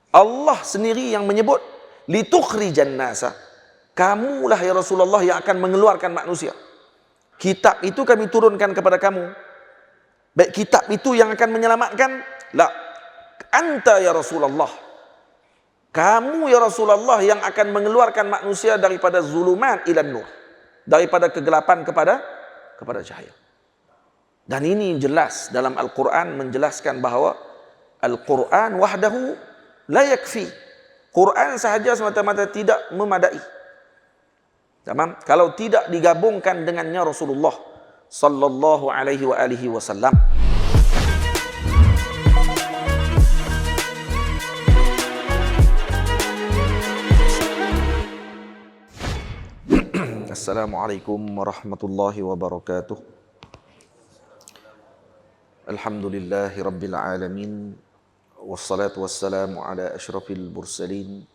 Allah sendiri yang menyebut litukhrijan nasa. Kamulah ya Rasulullah yang akan mengeluarkan manusia. Kitab itu kami turunkan kepada kamu. Baik kitab itu yang akan menyelamatkan? La. Anta ya Rasulullah. Kamu ya Rasulullah yang akan mengeluarkan manusia daripada zulumat ilan nur. Daripada kegelapan kepada cahaya. Dan ini jelas dalam Al-Quran menjelaskan bahawa Al-Quran wahdahu la yakfi. Quran sahaja semata-mata tidak memadai. Tamam? Kalau tidak digabungkan dengannya Rasulullah sallallahu alaihi wasallam. Assalamualaikum warahmatullahi wabarakatuh. Alhamdulillahi rabbil alamin. Wassalatu wassalamu ala ashrafil mursalin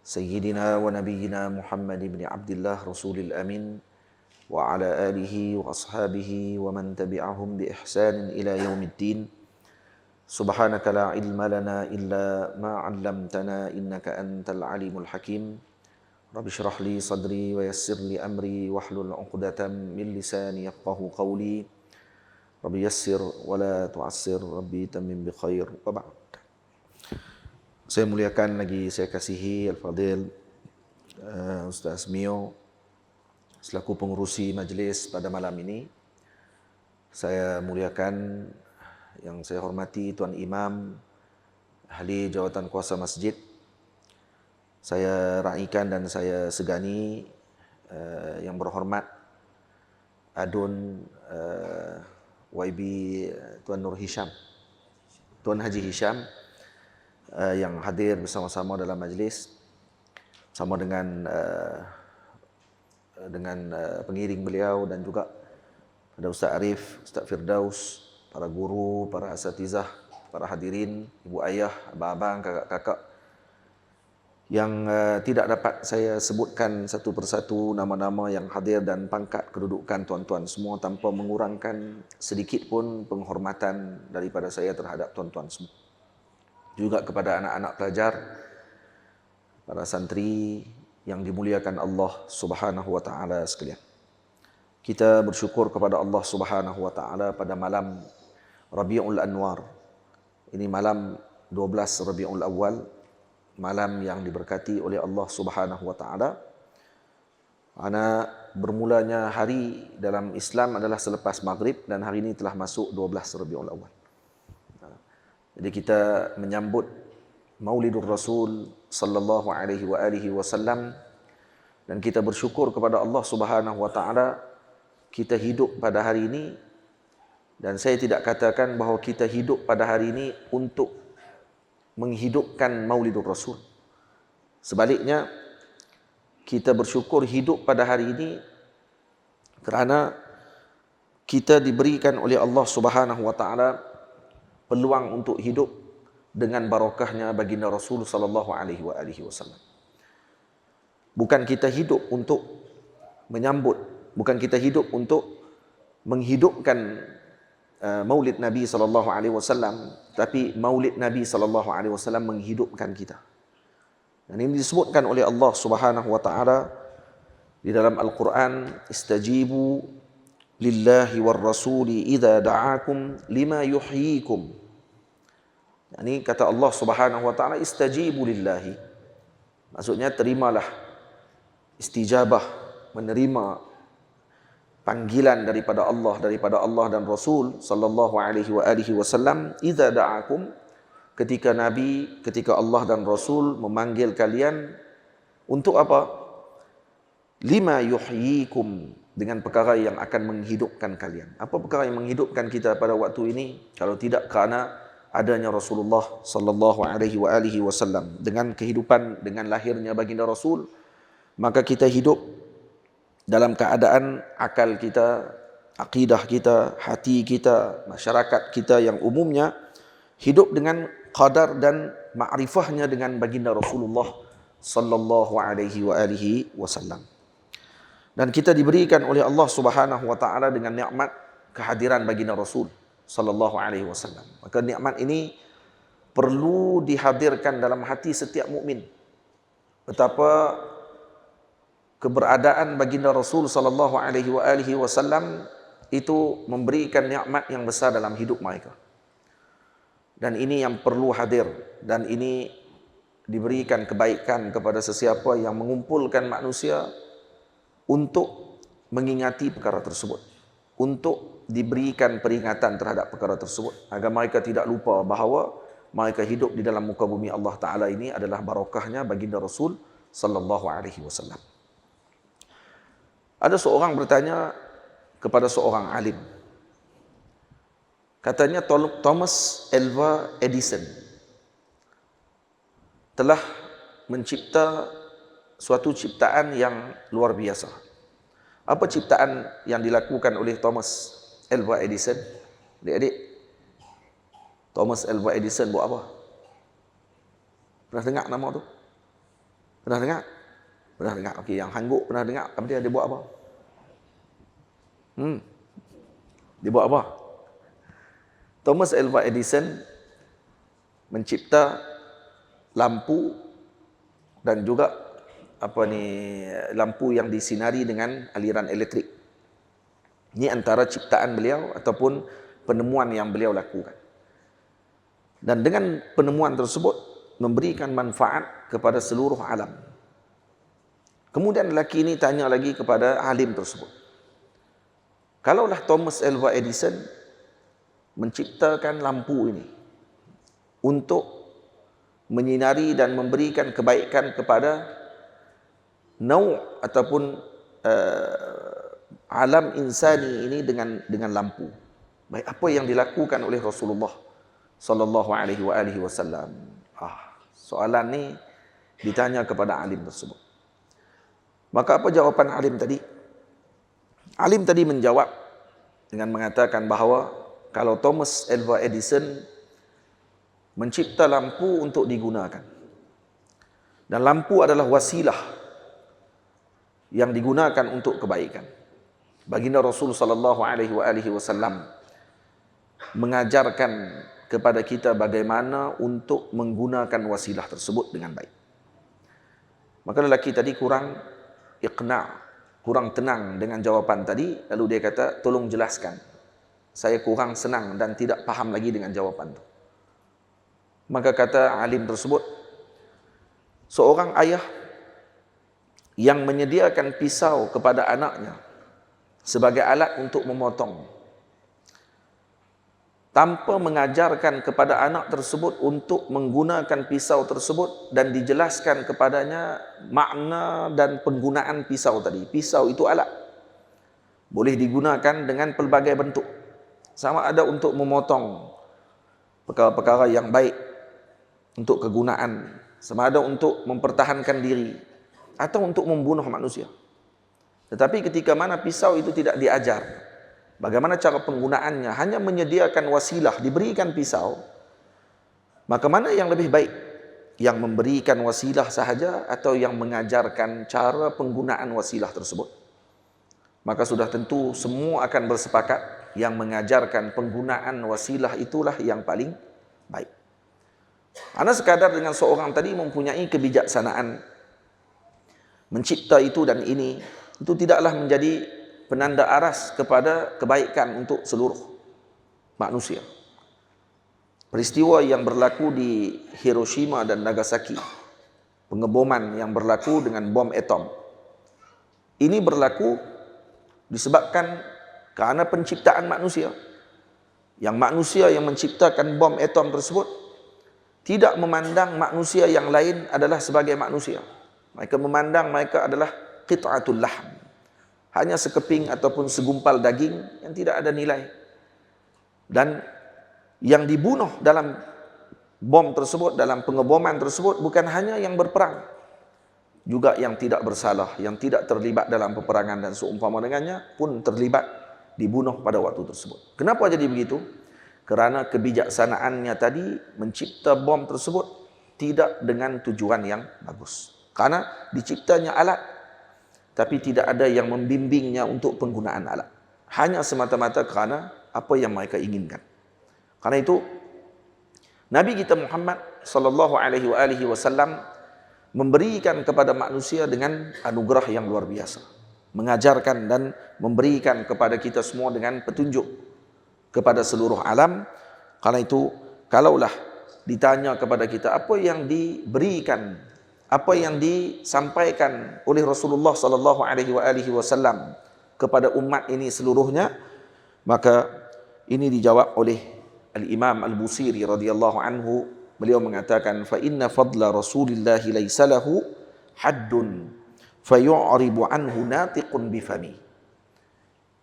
Sayyidina wa nabiyyina Muhammad ibn Abdullah Rasulil Amin wa ala alihi wa ashabihi wa man tabi'ahum bi ihsanin ila yaumiddin. Subhanaka la ilma lana illa ma 'allamtana innaka antal alimul hakim. Rabbi shrah li sadri wa yassir li amri wahlul 'uqdatam min lisani yafqahu qawli. Rabbi yassir wa la tu'assir, Rabbi tammim bi khair. Wa ba'd. Saya muliakan lagi, saya kasihi Al-Fadil Ustaz Mio selaku pengurusi majlis pada malam ini. Saya muliakan yang saya hormati Tuan Imam Ahli Jawatan Kuasa Masjid. Saya raikan dan saya segani yang berhormat Adun YB Tuan Nur Hisham, Tuan Haji Hisham, yang hadir bersama-sama dalam majlis sama dengan pengiring beliau, dan juga pada Ustaz Arif, Ustaz Firdaus, para guru, para asatizah, para hadirin, ibu ayah, abang-abang, kakak-kakak yang tidak dapat saya sebutkan satu persatu nama-nama yang hadir dan pangkat kedudukan tuan-tuan semua tanpa mengurangkan sedikit pun penghormatan daripada saya terhadap tuan-tuan semua. Juga kepada anak-anak pelajar, para santri yang dimuliakan Allah Subhanahu wa taala sekalian. Kita bersyukur kepada Allah Subhanahu wa taala pada malam Rabiul Anwar. Ini malam 12 Rabiul Awal, malam yang diberkati oleh Allah Subhanahu wa taala. Ana bermulanya hari dalam Islam adalah selepas maghrib, dan hari ini telah masuk 12 Rabiul Awal. Jadi kita menyambut Maulidur Rasul sallallahu alaihi wasallam, dan kita bersyukur kepada Allah Subhanahu wa taala kita hidup pada hari ini. Dan saya tidak katakan bahawa kita hidup pada hari ini untuk menghidupkan Maulidur Rasul. Sebaliknya, kita bersyukur hidup pada hari ini kerana kita diberikan oleh Allah Subhanahu wa taala peluang untuk hidup dengan barakahnya baginda Rasul sallallahu alaihi wasallam. Bukan kita hidup untuk menyambut, bukan kita hidup untuk menghidupkan Maulid Nabi sallallahu alaihi wasallam, tapi Maulid Nabi sallallahu alaihi wasallam menghidupkan kita. Dan ini disebutkan oleh Allah Subhanahu wa taala di dalam Al-Quran, istajibu lillahi war rasuli idza da'akum lima yuhyikum. Ini kata Allah Subhanahu wa taala, istajibu lillahi. Maksudnya terimalah, istijabah, menerima panggilan daripada Allah dan Rasul sallallahu alaihi wasallam idza da'akum, ketika Nabi, ketika Allah dan Rasul memanggil kalian untuk apa? Lima yuhyikum, dengan perkara yang akan menghidupkan kalian. Apa perkara yang menghidupkan kita pada waktu ini? Kalau tidak kerana adanya Rasulullah sallallahu alaihi wasallam. Dengan kehidupan, dengan lahirnya baginda Rasul, maka kita hidup dalam keadaan akal kita, akidah kita, hati kita, masyarakat kita yang umumnya hidup dengan qadar dan ma'rifahnya dengan baginda Rasulullah sallallahu alaihi wasallam. Dan kita diberikan oleh Allah Subhanahu wa taala dengan nikmat kehadiran baginda Rasul sallallahu alaihi wasallam. Maka nikmat ini perlu dihadirkan dalam hati setiap mukmin betapa keberadaan baginda Rasul sallallahu alaihi wasallam itu memberikan nikmat yang besar dalam hidup mereka. Dan ini yang perlu hadir, dan ini diberikan kebaikan kepada sesiapa yang mengumpulkan manusia untuk mengingati perkara tersebut, untuk diberikan peringatan terhadap perkara tersebut, agar mereka tidak lupa bahawa mereka hidup di dalam muka bumi Allah Ta'ala ini adalah barakahnya baginda Rasul sallallahu alaihi wasallam. Ada seorang bertanya kepada seorang alim. Katanya Thomas Alva Edison telah mencipta suatu ciptaan yang luar biasa. Apa ciptaan yang dilakukan oleh Thomas Alva Edison? Adik-adik, Thomas Alva Edison buat apa? Pernah dengar nama tu? Pernah dengar? Pernah dengar. Okey, yang hangguk pernah dengar. Apa dia buat apa? Dia buat apa? Thomas Alva Edison mencipta lampu dan juga lampu yang disinari dengan aliran elektrik. Ini antara ciptaan beliau ataupun penemuan yang beliau lakukan. Dan dengan penemuan tersebut memberikan manfaat kepada seluruh alam. Kemudian lelaki ini tanya lagi kepada alim tersebut. Kalaulah Thomas Alva Edison menciptakan lampu ini untuk menyinari dan memberikan kebaikan kepada ataupun alam insani ini dengan lampu. Baik, apa yang dilakukan oleh Rasulullah sallallahu alaihi wasallam? Soalan ni ditanya kepada alim tersebut. Maka apa jawapan alim tadi? Alim tadi menjawab dengan mengatakan bahawa kalau Thomas Alva Edison mencipta lampu untuk digunakan, dan lampu adalah wasilah yang digunakan untuk kebaikan. Baginda Rasul sallallahu alaihi wasallam mengajarkan kepada kita bagaimana untuk menggunakan wasilah tersebut dengan baik. Maka lelaki tadi kurang tenang dengan jawapan tadi, lalu dia kata, tolong jelaskan. Saya kurang senang dan tidak faham lagi dengan jawapan itu. Maka kata alim tersebut, seorang ayah yang menyediakan pisau kepada anaknya sebagai alat untuk memotong, tanpa mengajarkan kepada anak tersebut untuk menggunakan pisau tersebut dan dijelaskan kepadanya makna dan penggunaan pisau tadi. Pisau itu alat, boleh digunakan dengan pelbagai bentuk, sama ada untuk memotong perkara-perkara yang baik untuk kegunaan, sama ada untuk mempertahankan diri atau untuk membunuh manusia. Tetapi ketika mana pisau itu tidak diajar bagaimana cara penggunaannya, hanya menyediakan wasilah, diberikan pisau, maka mana yang lebih baik? Yang memberikan wasilah sahaja atau yang mengajarkan cara penggunaan wasilah tersebut? Maka sudah tentu semua akan bersepakat yang mengajarkan penggunaan wasilah itulah yang paling baik. Ana sekadar dengan seorang tadi mempunyai kebijaksanaan mencipta itu dan ini, itu tidaklah menjadi penanda aras kepada kebaikan untuk seluruh manusia. Peristiwa yang berlaku di Hiroshima dan Nagasaki, pengeboman yang berlaku dengan bom atom, ini berlaku disebabkan kerana penciptaan manusia. Yang manusia yang menciptakan bom atom tersebut tidak memandang manusia yang lain adalah sebagai manusia. Mereka memandang mereka adalah qit'atul lahm, hanya sekeping ataupun segumpal daging yang tidak ada nilai. Dan yang dibunuh dalam bom tersebut, dalam pengeboman tersebut, bukan hanya yang berperang, juga yang tidak bersalah, yang tidak terlibat dalam peperangan dan seumpama dengannya pun terlibat, dibunuh pada waktu tersebut. Kenapa jadi begitu? Kerana kebijaksanaannya tadi mencipta bom tersebut tidak dengan tujuan yang bagus. Karena diciptanya alat, tapi tidak ada yang membimbingnya untuk penggunaan alat. Hanya semata-mata kerana apa yang mereka inginkan. Karena itu, Nabi kita Muhammad sallallahu alaihi wasallam memberikan kepada manusia dengan anugerah yang luar biasa, mengajarkan dan memberikan kepada kita semua dengan petunjuk kepada seluruh alam. Karena itu, kalaulah ditanya kepada kita apa yang diberikan, apa yang disampaikan oleh Rasulullah sallallahu alaihi wasallam kepada umat ini seluruhnya, maka ini dijawab oleh Al-Imam Al-Busiri radhiyallahu anhu. Beliau mengatakan, fa inna fadla Rasulillah laisa lahu haddun fayu'ribu anhu natiqun bifami.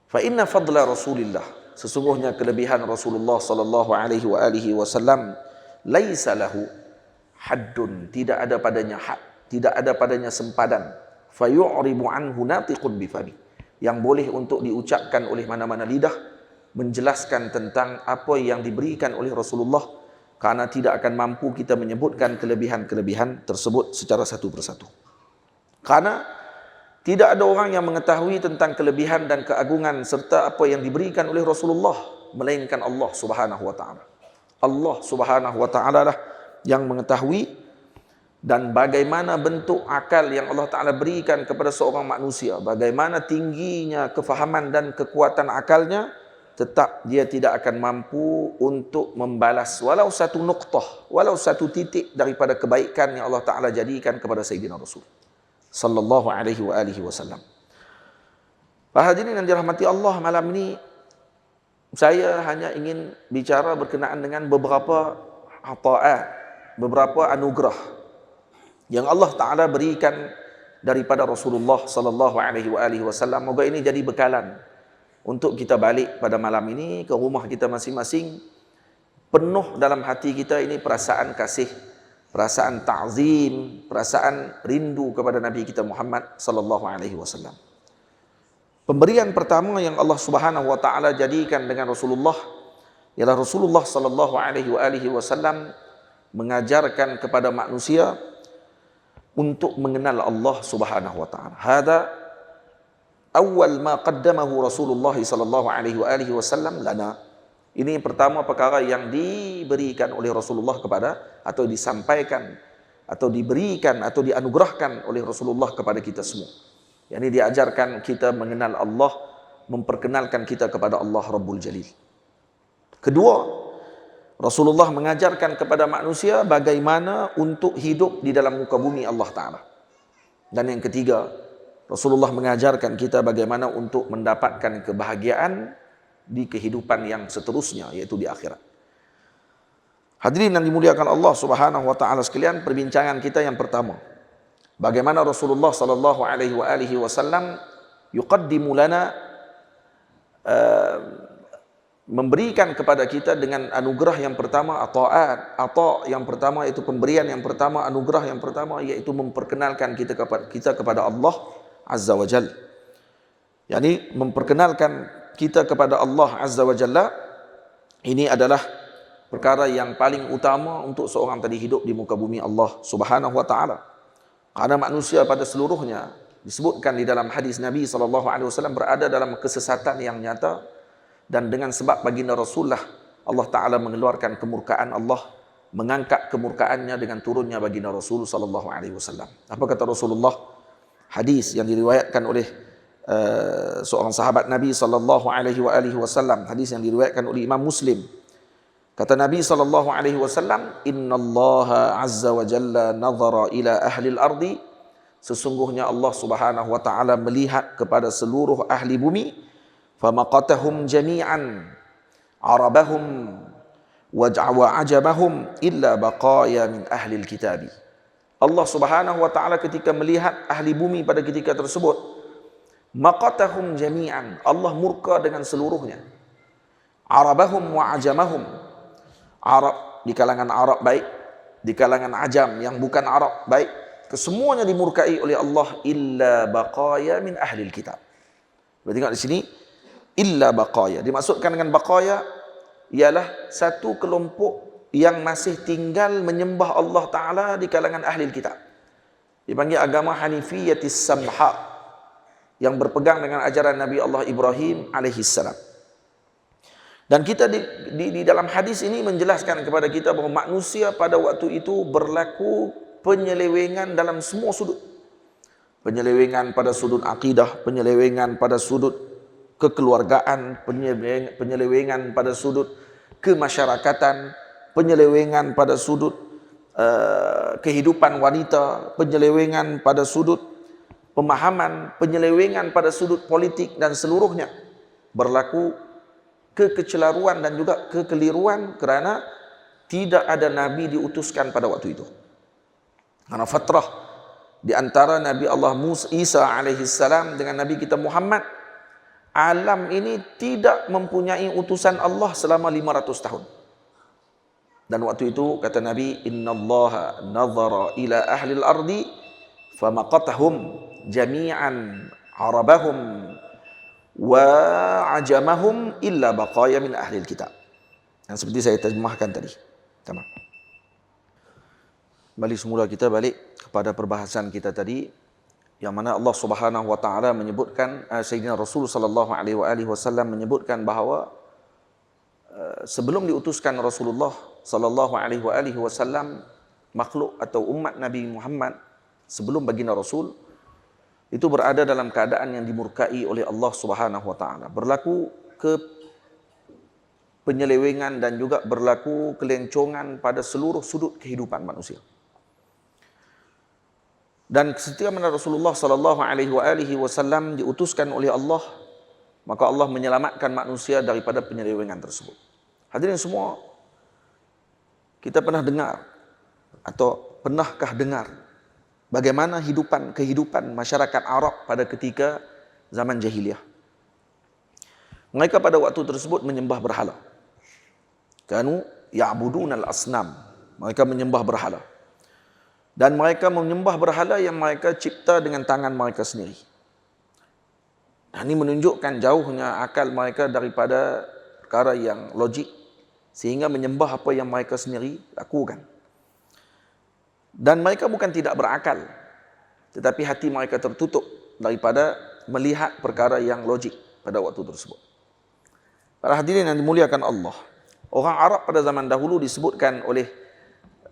Fa inna fadla Rasulillah, sesungguhnya kelebihan Rasulullah sallallahu alaihi wasallam, laisa lahu haddun, tidak ada padanya had, tidak ada padanya sempadan. Fayu'ribu anhu natiqun bifami, yang boleh untuk diucapkan oleh mana-mana lidah, menjelaskan tentang apa yang diberikan oleh Rasulullah, karena tidak akan mampu kita menyebutkan kelebihan-kelebihan tersebut secara satu persatu. Karena tidak ada orang yang mengetahui tentang kelebihan dan keagungan serta apa yang diberikan oleh Rasulullah melainkan Allah Subhanahu wa taala. Allah Subhanahu wa taala lah yang mengetahui, dan bagaimana bentuk akal yang Allah taala berikan kepada seorang manusia, bagaimana tingginya kefahaman dan kekuatan akalnya, tetap dia tidak akan mampu untuk membalas walau satu nuqtah, walau satu titik daripada kebaikan yang Allah Ta'ala jadikan kepada Sayyidina Rasul sallallahu alaihi wasallam. Para hadirin yang dirahmati Allah, malam ini saya hanya ingin bicara berkenaan dengan beberapa ata'at, beberapa anugerah yang Allah Ta'ala berikan daripada Rasulullah sallallahu alaihi wasallam. Moga ini jadi bekalan untuk kita balik pada malam ini ke rumah kita masing-masing, penuh dalam hati kita ini perasaan kasih, perasaan ta'zim, perasaan rindu kepada Nabi kita Muhammad sallallahu alaihi wasallam. Pemberian pertama yang Allah Subhanahu wa taala jadikan dengan Rasulullah ialah Rasulullah sallallahu alaihi wasallam mengajarkan kepada manusia untuk mengenal Allah Subhanahu wa taala. Hada awal ma qaddamahu Rasulullah sallallahu alaihi wasallam lana. Ini pertama perkara yang diberikan oleh Rasulullah kepada, atau disampaikan, atau diberikan, atau dianugerahkan oleh Rasulullah kepada kita semua. Yang ini diajarkan kita mengenal Allah, memperkenalkan kita kepada Allah Rabbul Jalil. Kedua, Rasulullah mengajarkan kepada manusia bagaimana untuk hidup di dalam muka bumi Allah Ta'ala. Dan yang ketiga, Rasulullah mengajarkan kita bagaimana untuk mendapatkan kebahagiaan di kehidupan yang seterusnya, yaitu di akhirat. Hadirin yang dimuliakan Allah Subhanahu wa taala sekalian, perbincangan kita yang pertama, bagaimana Rasulullah sallallahu alaihi wasallam yuqaddimu lana, memberikan kepada kita dengan anugerah yang pertama, ata yang pertama, itu pemberian yang pertama, anugerah yang pertama, yaitu memperkenalkan kita kepada Allah Azza wa Jalla. Yani memperkenalkan kita kepada Allah Azza wa Jalla, ini adalah perkara yang paling utama untuk seorang tadi hidup di muka bumi Allah Subhanahu wa taala. Karena manusia pada seluruhnya disebutkan di dalam hadis Nabi sallallahu alaihi wasallam berada dalam kesesatan yang nyata, dan dengan sebab baginda Rasulullah Allah taala mengeluarkan kemurkaan Allah, mengangkat kemurkaannya dengan turunnya baginda Rasul sallallahu alaihi wasallam. Apa kata Rasulullah? Hadis yang diriwayatkan oleh seorang sahabat Nabi sallallahu alaihi wasallam, hadis yang diriwayatkan oleh Imam Muslim. Kata Nabi sallallahu alaihi wasallam, "Innallaha azza wa jalla nazara ila ahli al-ardi", sesungguhnya Allah Subhanahu wa taala melihat kepada seluruh ahli bumi, famaqatahum jami'an, arabahum wa ajabahum illa baqaya min ahli al-kitab. Allah Subhanahu wa taala ketika melihat ahli bumi pada ketika tersebut, maqatahum jami'an, Allah murka dengan seluruhnya. Arabahum wa ajamahum, Arab di kalangan Arab baik, di kalangan ajam yang bukan Arab baik, kesemuanya dimurkai oleh Allah, illa baqaya min ahli kitab. Berarti tengok di sini, illa baqaya, dimaksudkan dengan baqaya ialah satu kelompok yang masih tinggal menyembah Allah Ta'ala di kalangan ahli kitab. Dipanggil agama Hanifiyatis Samha, yang berpegang dengan ajaran Nabi Allah Ibrahim alaihissalam. Dan kita di dalam hadis ini menjelaskan kepada kita bahawa manusia pada waktu itu berlaku penyelewengan dalam semua sudut. Penyelewengan pada sudut akidah, penyelewengan pada sudut kekeluargaan, penyelewengan pada sudut kemasyarakatan, penyelewengan pada sudut kehidupan wanita, penyelewengan pada sudut pemahaman, penyelewengan pada sudut politik, dan seluruhnya berlaku kekecelaruan dan juga kekeliruan kerana tidak ada Nabi diutuskan pada waktu itu. Karena fatrah di antara Nabi Allah Musa Isa alaihi salam dengan Nabi kita Muhammad, alam ini tidak mempunyai utusan Allah selama 500 tahun. Dan waktu itu kata Nabi, innallaha nazara ila ahli al-ardi famaqatahum jami'an arabahum wa ajamahum illa baqaya min ahli kitab. Yang seperti saya terjemahkan tadi. Tamam. Balik semula kita balik kepada perbahasan kita tadi, yang mana Allah Subhanahu wa taala menyebutkan, Sayyidina Rasul sallallahu alaihi wasallam menyebutkan bahawa sebelum diutuskan Rasulullah sallallahu alaihi wasallam, makhluk atau umat Nabi Muhammad sebelum baginda Rasul itu berada dalam keadaan yang dimurkai oleh Allah Subhanahu wa taala. Berlaku penyelewengan dan juga berlaku kelencongan pada seluruh sudut kehidupan manusia. Dan ketika mana Rasulullah sallallahu alaihi wasallam diutuskan oleh Allah, maka Allah menyelamatkan manusia daripada penyelewengan tersebut. Hadirin semua, kita pernah dengar atau pernahkah dengar bagaimana kehidupan masyarakat Arab pada ketika zaman jahiliyah? Mereka pada waktu tersebut menyembah berhala. Kanu ya'budunal asnam. Mereka menyembah berhala. Dan mereka menyembah berhala yang mereka cipta dengan tangan mereka sendiri. Dan ini menunjukkan jauhnya akal mereka daripada perkara yang logik, sehingga menyembah apa yang mereka sendiri lakukan. Dan mereka bukan tidak berakal, tetapi hati mereka tertutup daripada melihat perkara yang logik pada waktu tersebut. Para hadirin yang dimuliakan Allah, orang Arab pada zaman dahulu disebutkan oleh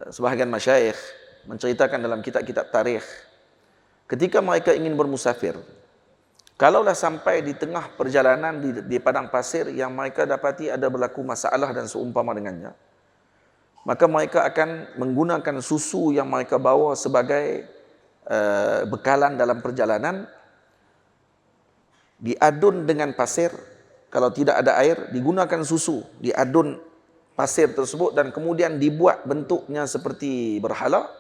sebahagian masyayikh, menceritakan dalam kitab-kitab tarikh, ketika mereka ingin bermusafir, kalaulah sampai di tengah perjalanan di padang pasir yang mereka dapati ada berlaku masalah dan seumpama dengannya, maka mereka akan menggunakan susu yang mereka bawa sebagai bekalan dalam perjalanan, diadun dengan pasir. Kalau tidak ada air, digunakan susu, diadun pasir tersebut, dan kemudian dibuat bentuknya seperti berhala,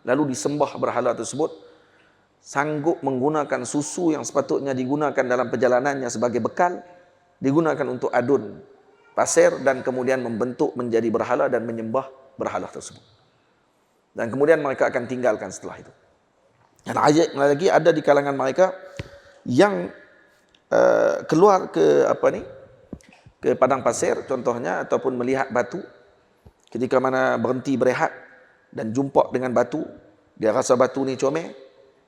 lalu disembah berhala tersebut. Sanggup menggunakan susu yang sepatutnya digunakan dalam perjalanannya sebagai bekal, digunakan untuk adun pasir dan kemudian membentuk menjadi berhala dan menyembah berhala tersebut. Dan kemudian mereka akan tinggalkan setelah itu. Dan lagi ada di kalangan mereka yang keluar ke padang pasir contohnya, ataupun melihat batu, ketika mana berhenti berehat dan jumpa dengan batu, dia rasa batu ni comel,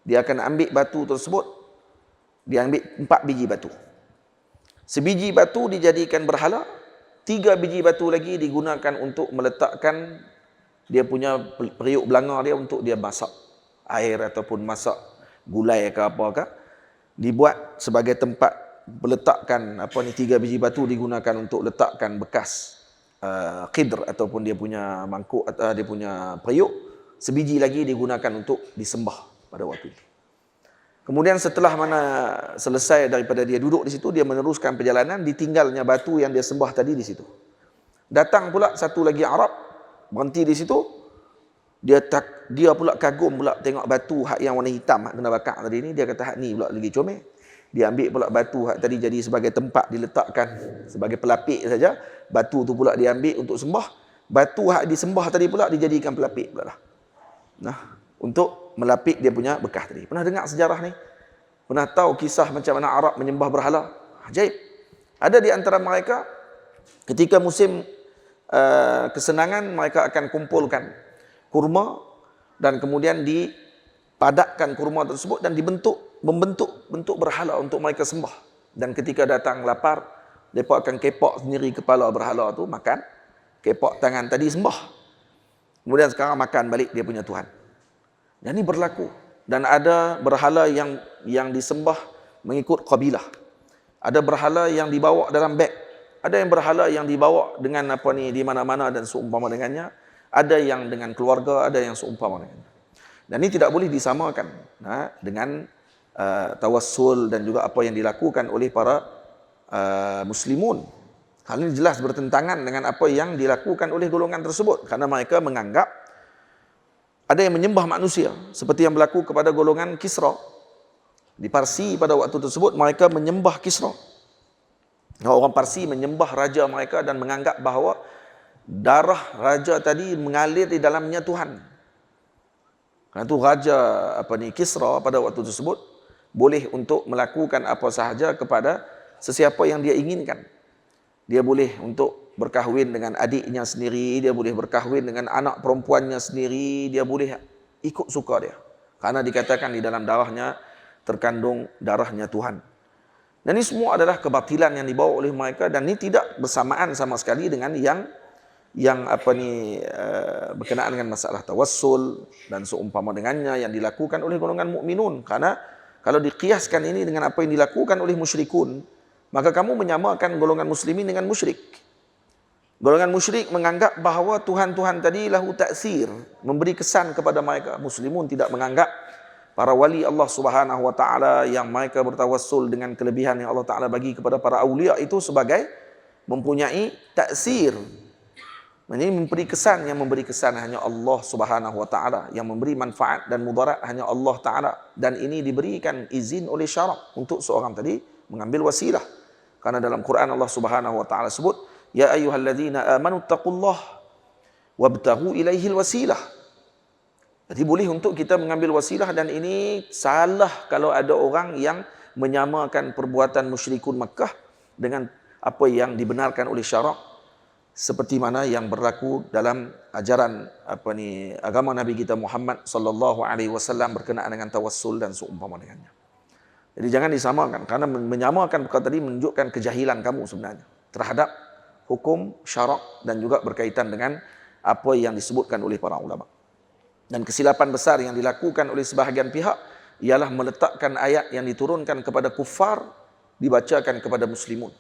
dia akan ambil batu tersebut, dia ambil 4 biji batu. Sebiji batu dijadikan berhala, 3 biji batu lagi digunakan untuk meletakkan dia punya periuk belanga dia untuk dia masak air ataupun masak gulai ke apakah, dibuat sebagai tempat meletakkan 3 biji batu digunakan untuk letakkan bekas qidr ataupun dia punya mangkuk atau dia punya periuk. Sebiji lagi digunakan untuk disembah pada waktu itu. Kemudian setelah mana selesai daripada dia duduk di situ, dia meneruskan perjalanan, ditinggalnya batu yang dia sembah tadi di situ. Datang pula satu lagi Arab, berhenti di situ, dia pula kagum pula tengok batu hak yang warna hitam hak kena bakar tadi ni, dia kata hak ni pula lagi comel. Dia ambil pula batu hak tadi jadi sebagai tempat diletakkan sebagai pelapik saja, batu tu pula dia ambil untuk sembah, batu hak disembah tadi pula dijadikan pelapik pula lah. Nah, untuk melapik dia punya bekas tadi. Pernah dengar sejarah ni? Pernah tahu kisah macam mana Arab menyembah berhala? Ajaib. Ada di antara mereka, ketika musim kesenangan, mereka akan kumpulkan kurma dan kemudian dipadatkan kurma tersebut dan membentuk bentuk berhala untuk mereka sembah. Dan ketika datang lapar, mereka akan kepok sendiri kepala berhala tu, makan, kepok tangan tadi sembah. Kemudian sekarang makan balik dia punya Tuhan. Dan ini berlaku. Dan ada berhala yang disembah mengikut kabilah. Ada berhala yang dibawa dalam beg. Ada yang berhala yang dibawa dengan di mana-mana dan seumpama dengannya. Ada yang dengan keluarga, ada yang seumpama dengannya. Dan ini tidak boleh disamakan dengan tawassul dan juga apa yang dilakukan oleh para muslimun. Hal ini jelas bertentangan dengan apa yang dilakukan oleh golongan tersebut, karena mereka menganggap ada yang menyembah manusia seperti yang berlaku kepada golongan Kisra. Di Parsi pada waktu tersebut mereka menyembah Kisra. Orang Parsi menyembah raja mereka dan menganggap bahawa darah raja tadi mengalir di dalamnya Tuhan. Karena itu raja Kisra pada waktu tersebut boleh untuk melakukan apa sahaja kepada sesiapa yang dia inginkan. Dia boleh untuk berkahwin dengan adiknya sendiri, dia boleh berkahwin dengan anak perempuannya sendiri, dia boleh ikut suka dia. Karena dikatakan di dalam darahnya terkandung darahnya Tuhan. Dan ini semua adalah kebatilan yang dibawa oleh mereka, dan ini tidak bersamaan sama sekali dengan yang berkenaan dengan masalah tawassul dan seumpama dengannya yang dilakukan oleh golongan mukminun. Karena kalau dikiaskan ini dengan apa yang dilakukan oleh musyrikun, maka kamu menyamakan golongan muslimin dengan musyrik. Golongan musyrik menganggap bahawa Tuhan-Tuhan tadi lahu taksir, memberi kesan kepada mereka. Muslimun tidak menganggap para wali Allah Subhanahu wa taala yang mereka bertawassul dengan kelebihan yang Allah Taala bagi kepada para aulia itu sebagai mempunyai taksir. Ini memberi kesan, yang memberi kesan hanya Allah Subhanahu wa taala, yang memberi manfaat dan mudarat hanya Allah Taala, dan ini diberikan izin oleh syarak untuk seorang tadi mengambil wasilah. Karena dalam Quran Allah Subhanahu wa taala sebut, ya ayyuhalladzina amanu taqullah wabtaghu ilaihil wasilah. Jadi boleh untuk kita mengambil wasilah, dan ini salah kalau ada orang yang menyamakan perbuatan musyrikun Makkah dengan apa yang dibenarkan oleh syarak, seperti mana yang berlaku dalam ajaran agama Nabi kita Muhammad sallallahu alaihi wasallam berkenaan dengan tawassul dan seumpama dengannya. Jadi jangan disamakan, karena menyamakan perkara tadi menunjukkan kejahilan kamu sebenarnya terhadap hukum syarak dan juga berkaitan dengan apa yang disebutkan oleh para ulama. Dan kesilapan besar yang dilakukan oleh sebahagian pihak ialah meletakkan ayat yang diturunkan kepada kuffar dibacakan kepada muslimun.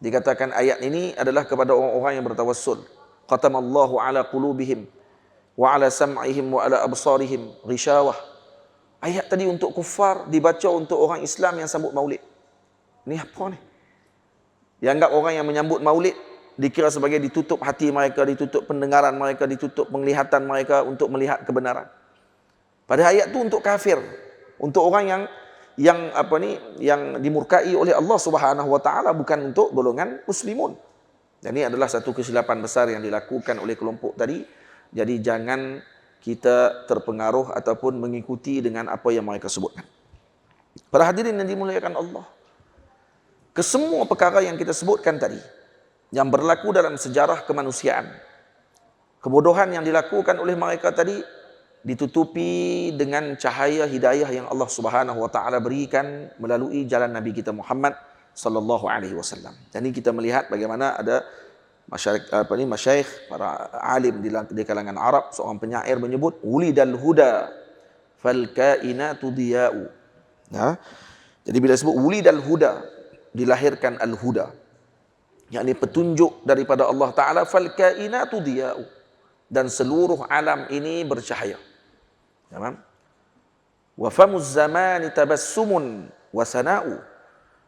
Dikatakan ayat ini adalah kepada orang-orang yang bertawassul. Qatamallahu ala qulubihim wa ala sam'ihim wa ala absarihim ghishawah. Ayat tadi untuk kuffar dibaca untuk orang Islam yang sambut maulid. Ini apa ni? Dianggap orang yang menyambut maulid dikira sebagai ditutup hati mereka, ditutup pendengaran mereka, ditutup penglihatan mereka untuk melihat kebenaran. Pada ayat itu untuk kafir, untuk orang yang dimurkai oleh Allah Subhanahu wa taala, bukan untuk golongan muslimun. Dan ini adalah satu kesilapan besar yang dilakukan oleh kelompok tadi. Jadi jangan kita terpengaruh ataupun mengikuti dengan apa yang mereka sebutkan. Para hadirin yang dimuliakan Allah, kesemua perkara yang kita sebutkan tadi yang berlaku dalam sejarah kemanusiaan, kebodohan yang dilakukan oleh mereka tadi ditutupi dengan cahaya hidayah yang Allah Subhanahu wa taala berikan melalui jalan Nabi kita Muhammad sallallahu alaihi wasallam. Jadi kita melihat bagaimana ada masyayikh, para alim di kalangan Arab, seorang penyair menyebut ulidal huda fal kainatu diya'u. Nah, jadi bila sebut ulidal huda, dilahirkan al-huda, yakni petunjuk daripada Allah taala, fal kainatu diya'u, dan seluruh alam ini bercahaya. Wa famuz zamani tabassumun wa sana'u,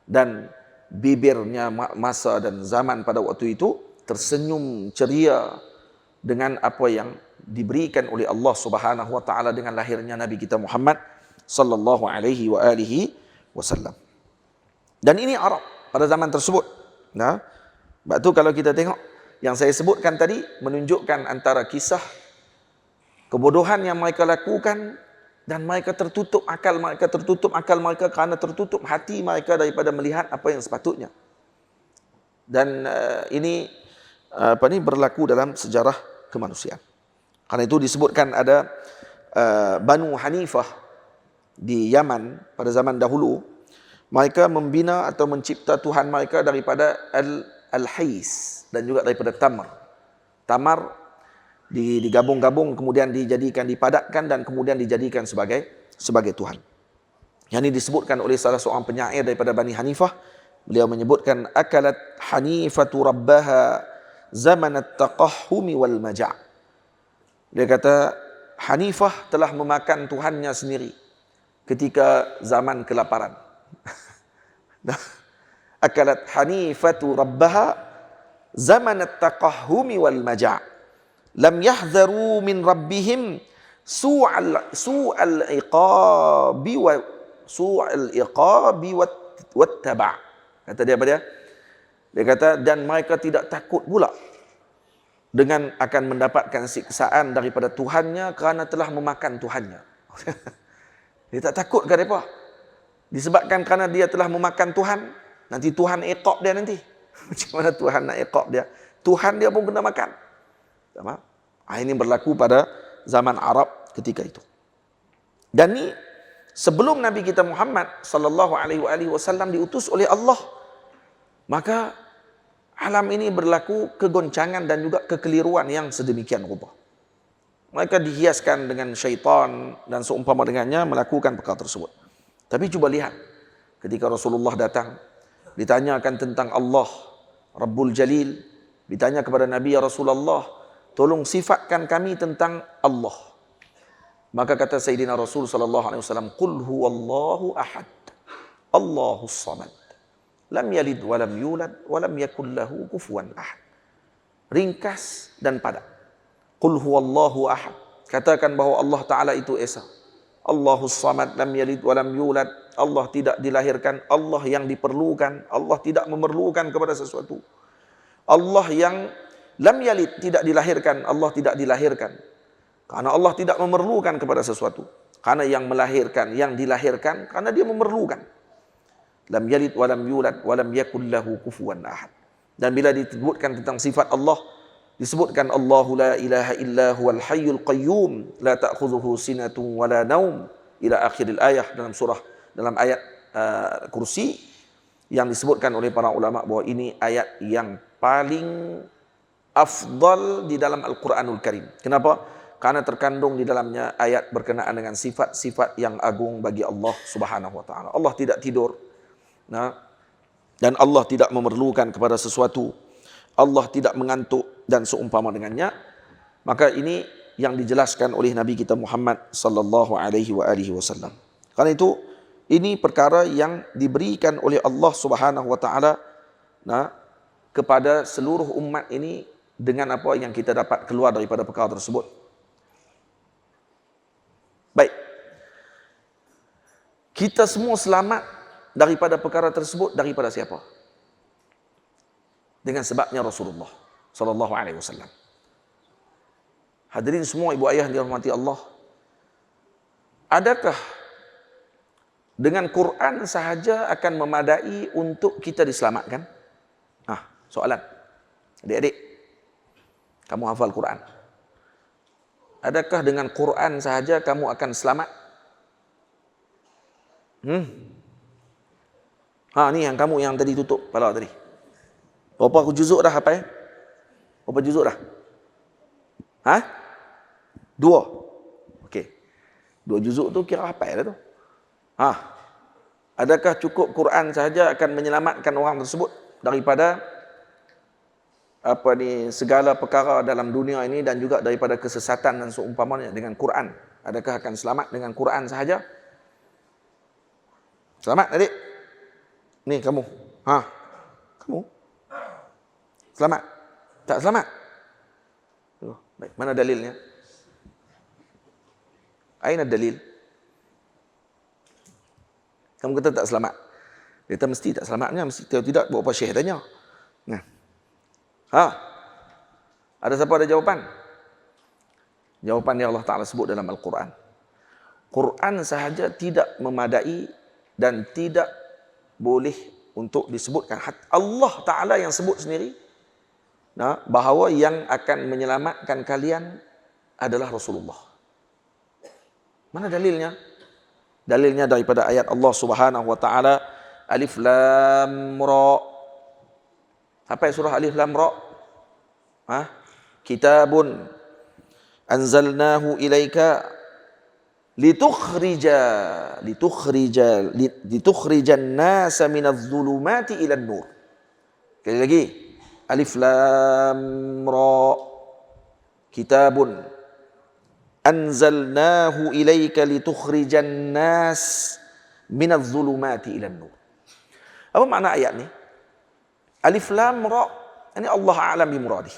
dan bibirnya masa dan zaman pada waktu itu tersenyum ceria dengan apa yang diberikan oleh Allah Subhanahu wa taala dengan lahirnya Nabi kita Muhammad sallallahu alaihi wa alihi wasallam. Dan ini Arab pada zaman tersebut. Nah, sebab tu kalau kita tengok yang saya sebutkan tadi menunjukkan antara kisah kebodohan yang mereka lakukan, dan mereka tertutup akal mereka kerana tertutup hati mereka daripada melihat apa yang sepatutnya. Dan ini berlaku dalam sejarah kemanusiaan. Karena itu disebutkan ada Banu Hanifah di Yaman pada zaman dahulu. Mereka membina atau mencipta Tuhan mereka daripada al-hais dan juga daripada tamar. Tamar digabung-gabung, kemudian dipadatkan dan kemudian dijadikan sebagai Tuhan. Yang ini disebutkan oleh salah seorang penyair daripada Bani Hanifah. Beliau menyebutkan akalat hanifatu rabbaha zaman at-taqahhumi wal maja'. Dia kata Hanifah telah memakan Tuhannya sendiri ketika zaman kelaparan. Akalat hanifatu rabbaha zaman at-taqahhumi wal maja'. Lam yahdharu min rabbihim su'al iqabi wattaba'. Kata dia apa dia? Dia kata dan mereka tidak takut pula dengan akan mendapatkan siksaan daripada Tuhannya kerana telah memakan Tuhannya. Dia tak takut ke mereka? Disebabkan kerana dia telah memakan Tuhan, nanti Tuhan iqab dia nanti. Macam mana Tuhan nak iqab dia? Tuhan dia pun kena makan. Ini berlaku pada zaman Arab ketika itu. Dan ni sebelum Nabi kita Muhammad sallallahu alaihi wasallam diutus oleh Allah, maka alam ini berlaku kegoncangan dan juga kekeliruan yang sedemikian rupa. Mereka dihiaskan dengan syaitan dan seumpama dengannya melakukan perkara tersebut. Tapi cuba lihat, ketika Rasulullah datang, ditanyakan tentang Allah, Rabbul Jalil, ditanya kepada Nabi, ya Rasulullah, tolong sifatkan kami tentang Allah. Maka kata Sayyidina Rasul sallallahu alaihi wasallam, qul huwallahu ahad, Allahus samad, lam yalid wa lam yulad wa lam yakul lahu kufuwan ahad. Ringkas dan padat. Qul huwallahu ahad. Katakan bahawa Allah Ta'ala itu Esa. Allahus samad, lam yalid wa lam yulad. Allah tidak dilahirkan, Allah yang diperlukan, Allah tidak memerlukan kepada sesuatu. Allah yang lam yalid, tidak dilahirkan, Allah tidak dilahirkan. Karena Allah tidak memerlukan kepada sesuatu. Karena yang melahirkan, yang dilahirkan, karena dia memerlukan. Lam yalid wa lam yulad wa lam yakul lahu kufuwan ahad. Dan bila disebutkan tentang sifat Allah, disebutkan Allahu la ilaha illa huwal hayyul qayyum la ta'khudhuhu sinatun wa la naum ila akhiril ayah dalam ayat kursi yang disebutkan oleh para ulama bahawa ini ayat yang paling afdal di dalam Al-Quranul Karim. Kenapa? Karena terkandung di dalamnya ayat berkenaan dengan sifat-sifat yang agung bagi Allah Subhanahu wa taala. Allah tidak tidur. Dan Allah tidak memerlukan kepada sesuatu. Allah tidak mengantuk dan seumpama dengannya. Maka ini yang dijelaskan oleh Nabi kita Muhammad sallallahu alaihi wasallam. Karena itu ini perkara yang diberikan oleh Allah Subhanahu wa taala kepada seluruh umat ini dengan apa yang kita dapat keluar daripada perkara tersebut. Baik. Kita semua selamat daripada perkara tersebut daripada siapa? Dengan sebabnya Rasulullah sallallahu alaihi wasallam. Hadirin semua ibu ayah yang dirahmati Allah, adakah dengan Quran sahaja akan memadai untuk kita diselamatkan? Soalan. Adik-adik, kamu hafal Quran. Adakah dengan Quran sahaja kamu akan selamat? Ni yang kamu yang tadi tutup kepala tadi. Berapa juzuk dah apa? Berapa juzuk dah? 2. Okey. 2 juzuk tu kira apa dah tu? Adakah cukup Quran sahaja akan menyelamatkan orang tersebut daripada segala perkara dalam dunia ini dan juga daripada kesesatan dan seumpamanya dengan Quran? Adakah akan selamat dengan Quran sahaja? Selamat adik? Ni kamu. Kamu? Selamat? Tak selamat? Baik, mana dalilnya? Aina dalil? Kamu kata tak selamat. Dia kata mesti tak selamatnya, mesti tidak, buat apa Syekh tanya. Ada siapa ada jawapan? Jawapan yang Allah Ta'ala sebut dalam Al-Quran. Quran sahaja tidak memadai dan tidak boleh untuk disebutkan. Allah Ta'ala yang sebut sendiri bahawa yang akan menyelamatkan kalian adalah Rasulullah. Mana dalilnya? Dalilnya daripada ayat Allah Subhanahu wa taala Alif Lam Ra. Apa surah Alif Lam Ra? Kitabun anzalnahu ilaika litukhrijan nasa minadh dhulumati ilan nur. Sekali lagi. Alif Lam Ra. Kitabun anzalnahu ilaika litukhrijan nas minadh dhulumati ilan nur. Apa makna ayat ni? Alif Lam Ra. Ini Allah a'lam bi muradih.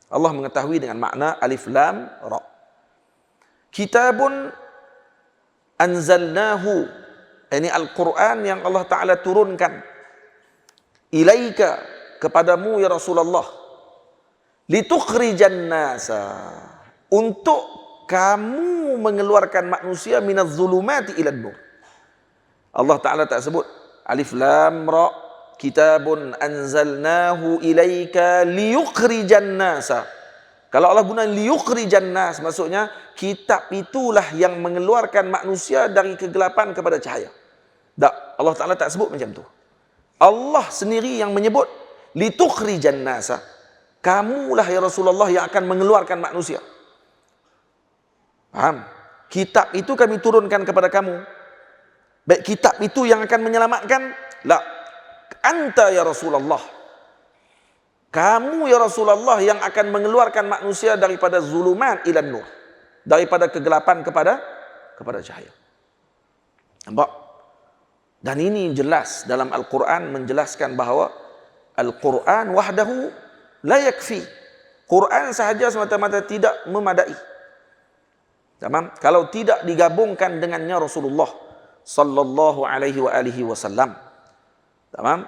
Allah mengetahui dengan makna Alif Lam Ra. Kitabun anzalnahu, ini Al-Quran yang Allah Ta'ala turunkan, ilaika, kepadamu ya Rasulullah, litukhrijan nasa, untuk kamu mengeluarkan manusia minadh dhulumati ilan nur. Allah Ta'ala tak sebut Alif Lam Ra, kitabun anzalnahu ilaika liyukhrijan nasa. Kalau Allah guna liyukhrijan nas, maksudnya kitab itulah yang mengeluarkan manusia dari kegelapan kepada cahaya. Tak, Allah Ta'ala tak sebut macam tu. Allah sendiri yang menyebut litukhrijan nasa. Kamulah ya Rasulullah yang akan mengeluarkan manusia. Faham? Kitab itu kami turunkan kepada kamu. Baik kitab itu yang akan menyelamatkan? La. Anta ya Rasulullah. Kamu ya Rasulullah yang akan mengeluarkan manusia daripada zulumat ilan nur, daripada kegelapan kepada cahaya. Nampak? Dan ini jelas dalam Al-Quran menjelaskan bahawa Al-Quran wahdahu la yakfi. Quran sahaja semata-mata tidak memadai. Tamam? Kalau tidak digabungkan dengannya Rasulullah sallallahu alaihi wasallam. Tamam?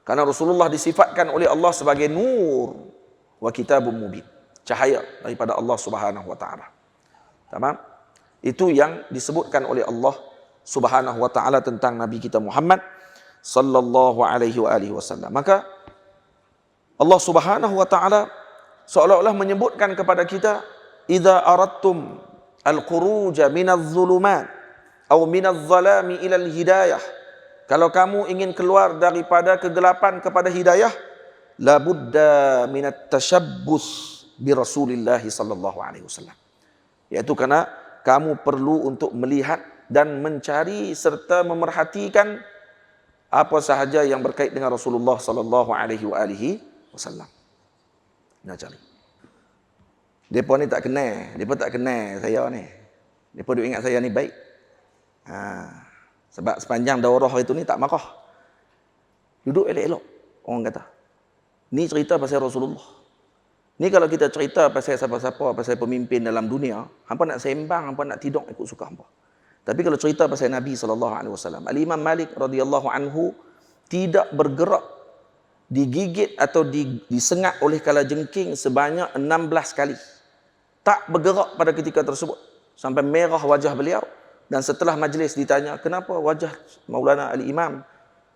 Karena Rasulullah disifatkan oleh Allah sebagai nur wa kitabun mubin, cahaya daripada Allah Subhanahu wa taala. Tamam? Itu yang disebutkan oleh Allah Subhanahu wa taala tentang Nabi kita Muhammad sallallahu alaihi wasallam. Maka Allah Subhanahu wa taala seolah-olah menyebutkan kepada kita, idza aradtum al-khuruja minadh-dhulumat aw minadh-dhalami ila al-hidayah. Kalau kamu ingin keluar daripada kegelapan kepada hidayah, la budda minat tashabbus bi Rasulillah sallallahu alaihi wasallam. Yaitu karena kamu perlu untuk melihat dan mencari serta memerhatikan apa sahaja yang berkait dengan Rasulullah sallallahu alaihi wasallam. Nak cari. Depa ni tak kenal saya ni. Depa duk ingat saya ni baik. Sebab sepanjang daurah itu ni tak marah. Duduk elok-elok. Orang kata. Ni cerita pasal Rasulullah. Ni kalau kita cerita pasal siapa-siapa, pasal pemimpin dalam dunia, hampa nak sembang, hampa nak tidur ikut suka hampa. Tapi kalau cerita pasal Nabi SAW, Al-Imam Malik radhiyallahu anhu tidak bergerak, digigit atau disengat oleh kalajengking sebanyak 16 kali. Tak bergerak pada ketika tersebut. Sampai merah wajah beliau. Dan setelah majlis ditanya, kenapa wajah Maulana Al-Imam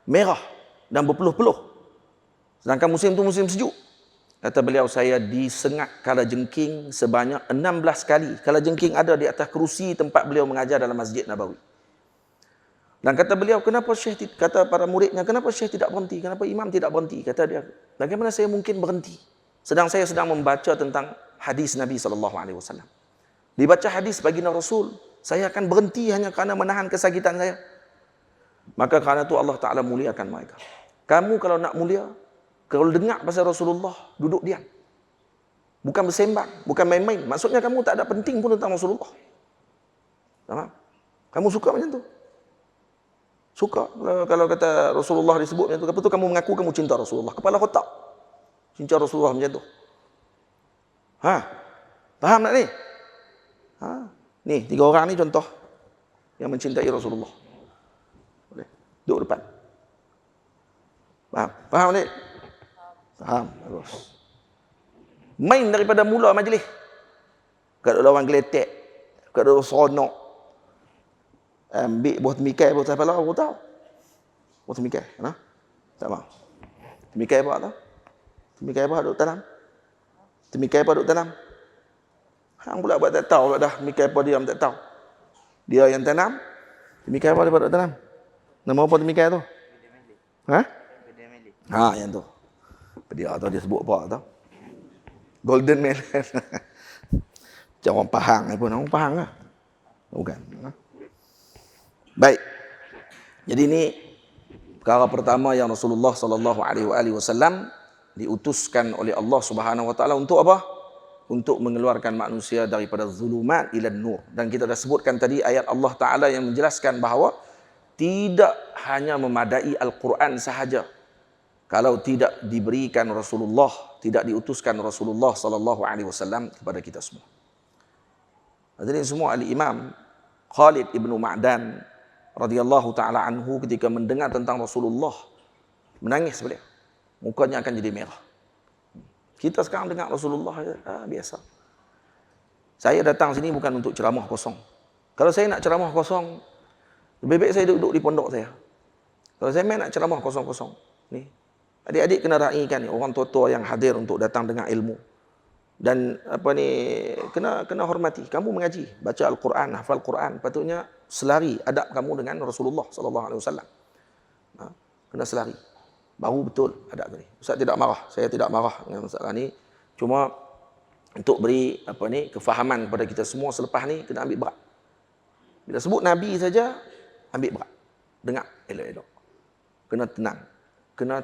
merah dan berpeluh-peluh? Sedangkan musim itu musim sejuk. Kata beliau, saya disengat kalajengking sebanyak 16 kali. Kalajengking ada di atas kerusi tempat beliau mengajar dalam Masjid Nabawi. Dan kata beliau, kenapa Syekh, kata para muridnya, kenapa Syekh tidak berhenti? Kenapa Imam tidak berhenti? Kata dia, bagaimana saya mungkin berhenti? Sedang saya sedang membaca tentang hadis Nabi SAW. Dibaca hadis baginda Rasul, saya akan berhenti hanya kerana menahan kesakitan saya. Maka kerana itu Allah Ta'ala muliakan mereka. Kamu kalau nak mulia, kalau dengar pasal Rasulullah, duduk diam. Bukan bersembang, bukan main-main. Maksudnya kamu tak ada penting pun tentang Rasulullah. Faham? Kamu suka macam tu? Suka. Kalau kata Rasulullah disebut macam tu, apa tu kamu mengaku kamu cinta Rasulullah. Kepala otak. Cinta Rasulullah macam tu. Faham tak ni? Ni, 3 orang ni contoh yang mencintai Rasulullah. Boleh. Duduk depan. Faham? Faham ni? Faham. Terus. Main daripada mula majlis. Kalau orang geletek, kalau seronok, ambil buah temikai buah kepala, aku tahu. Buah temikai, tak mahu. Temikai apa tahu? Temikai apa duk tanam? Temikai apa duk tanam? Hang pula buat tak tahu dah, temikai apa dia tak tahu. Dia yang tanam, temikai apa dia buat tanam? Nama apa temikai tu? Ha? Ha, yang tu. Dia tahu dia sebut apa tau. Golden Melon. Macam orang Pahang pun. Orang Pahang lah. Bukan. Ha? Baik. Jadi ini perkara pertama yang Rasulullah sallallahu alaihi wasallam diutuskan oleh Allah Subhanahu wa taala untuk apa? Untuk mengeluarkan manusia daripada zulumat ila nur. Dan kita dah sebutkan tadi ayat Allah Taala yang menjelaskan bahawa tidak hanya memadai Al-Quran sahaja. Kalau tidak diberikan Rasulullah, tidak diutuskan Rasulullah sallallahu alaihi wasallam kepada kita semua. Hadirin semua, Al-Imam Khalid ibnu Ma'dan radhiyallahu taala anhu ketika mendengar tentang Rasulullah menangis beliau. Mukanya akan jadi merah. Kita sekarang dengar Rasulullah biasa. Saya datang sini bukan untuk ceramah kosong. Kalau saya nak ceramah kosong, lebih baik saya duduk di pondok saya. Kalau saya main nak ceramah kosong-kosong, ni adik-adik kena raikan ni orang tua-tua yang hadir untuk datang dengar ilmu. Dan kena hormati. Kamu mengaji, baca Al-Quran, hafal Quran, patutnya selari adab kamu dengan Rasulullah sallallahu alaihi wasallam. Kena selari. Baru betul adab tadi. Ustaz tidak marah, saya tidak marah dengan masalah ni. Cuma untuk beri kefahaman kepada kita semua selepas ni kena ambil berat. Bila sebut Nabi saja ambil berat. Dengar elok-elok. Kena tenang. Kena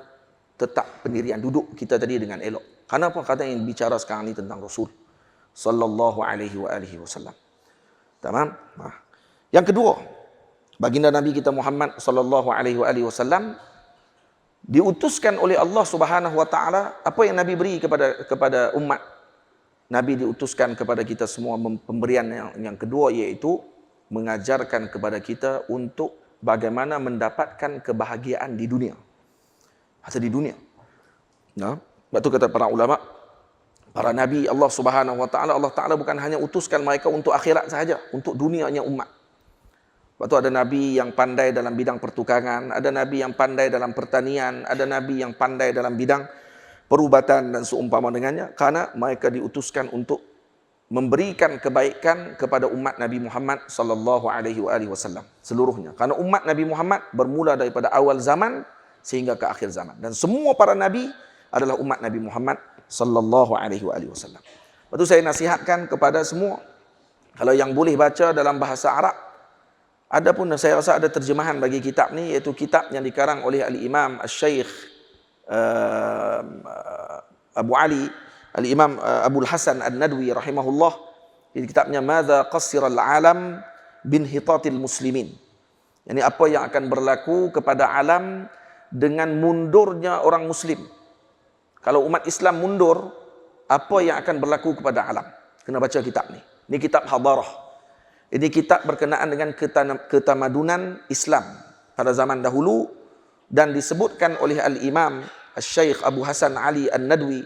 tetap pendirian duduk kita tadi dengan elok. Kenapa kata yang bicara sekarang ni tentang Rasul sallallahu alaihi wasallam. Tamam? Yang kedua, baginda Nabi kita Muhammad sallallahu alaihi wasallam diutuskan oleh Allah Subhanahu wa taala. Apa yang Nabi beri kepada umat? Nabi diutuskan kepada kita semua pemberian yang kedua, iaitu mengajarkan kepada kita untuk bagaimana mendapatkan kebahagiaan di dunia. Atau di dunia. Nah, sebab tu kata para ulama, para nabi Allah Subhanahu wa taala, Allah Taala bukan hanya utuskan mereka untuk akhirat sahaja, untuk dunianya umat. Sebab tu ada nabi yang pandai dalam bidang pertukangan, ada nabi yang pandai dalam pertanian, ada nabi yang pandai dalam bidang perubatan dan seumpama dengannya, karena mereka diutuskan untuk memberikan kebaikan kepada umat Nabi Muhammad sallallahu alaihi wasallam seluruhnya. Karena umat Nabi Muhammad bermula daripada awal zaman sehingga ke akhir zaman, dan semua para nabi adalah umat Nabi Muhammad sallallahu alaihi wasallam. Lepas tu saya nasihatkan kepada semua, kalau yang boleh baca dalam bahasa Arab, ada pun saya rasa ada terjemahan bagi kitab ni, iaitu kitab yang dikarang oleh Al-Imam Al-Syeikh Abu Ali, Al-Imam Abul Hasan An-Nadwi rahimahullah. Di kitabnya Madza Qassiral Alam Binhitatil Muslimin. Yani apa yang akan berlaku kepada alam dengan mundurnya orang muslim. Kalau umat Islam mundur, apa yang akan berlaku kepada alam? Kena baca kitab ni. Ini kitab hadarah. Ini kitab berkenaan dengan ketamadunan Islam pada zaman dahulu, dan disebutkan oleh Al-Imam Al-Syeikh Abu Hasan Ali An-Nadwi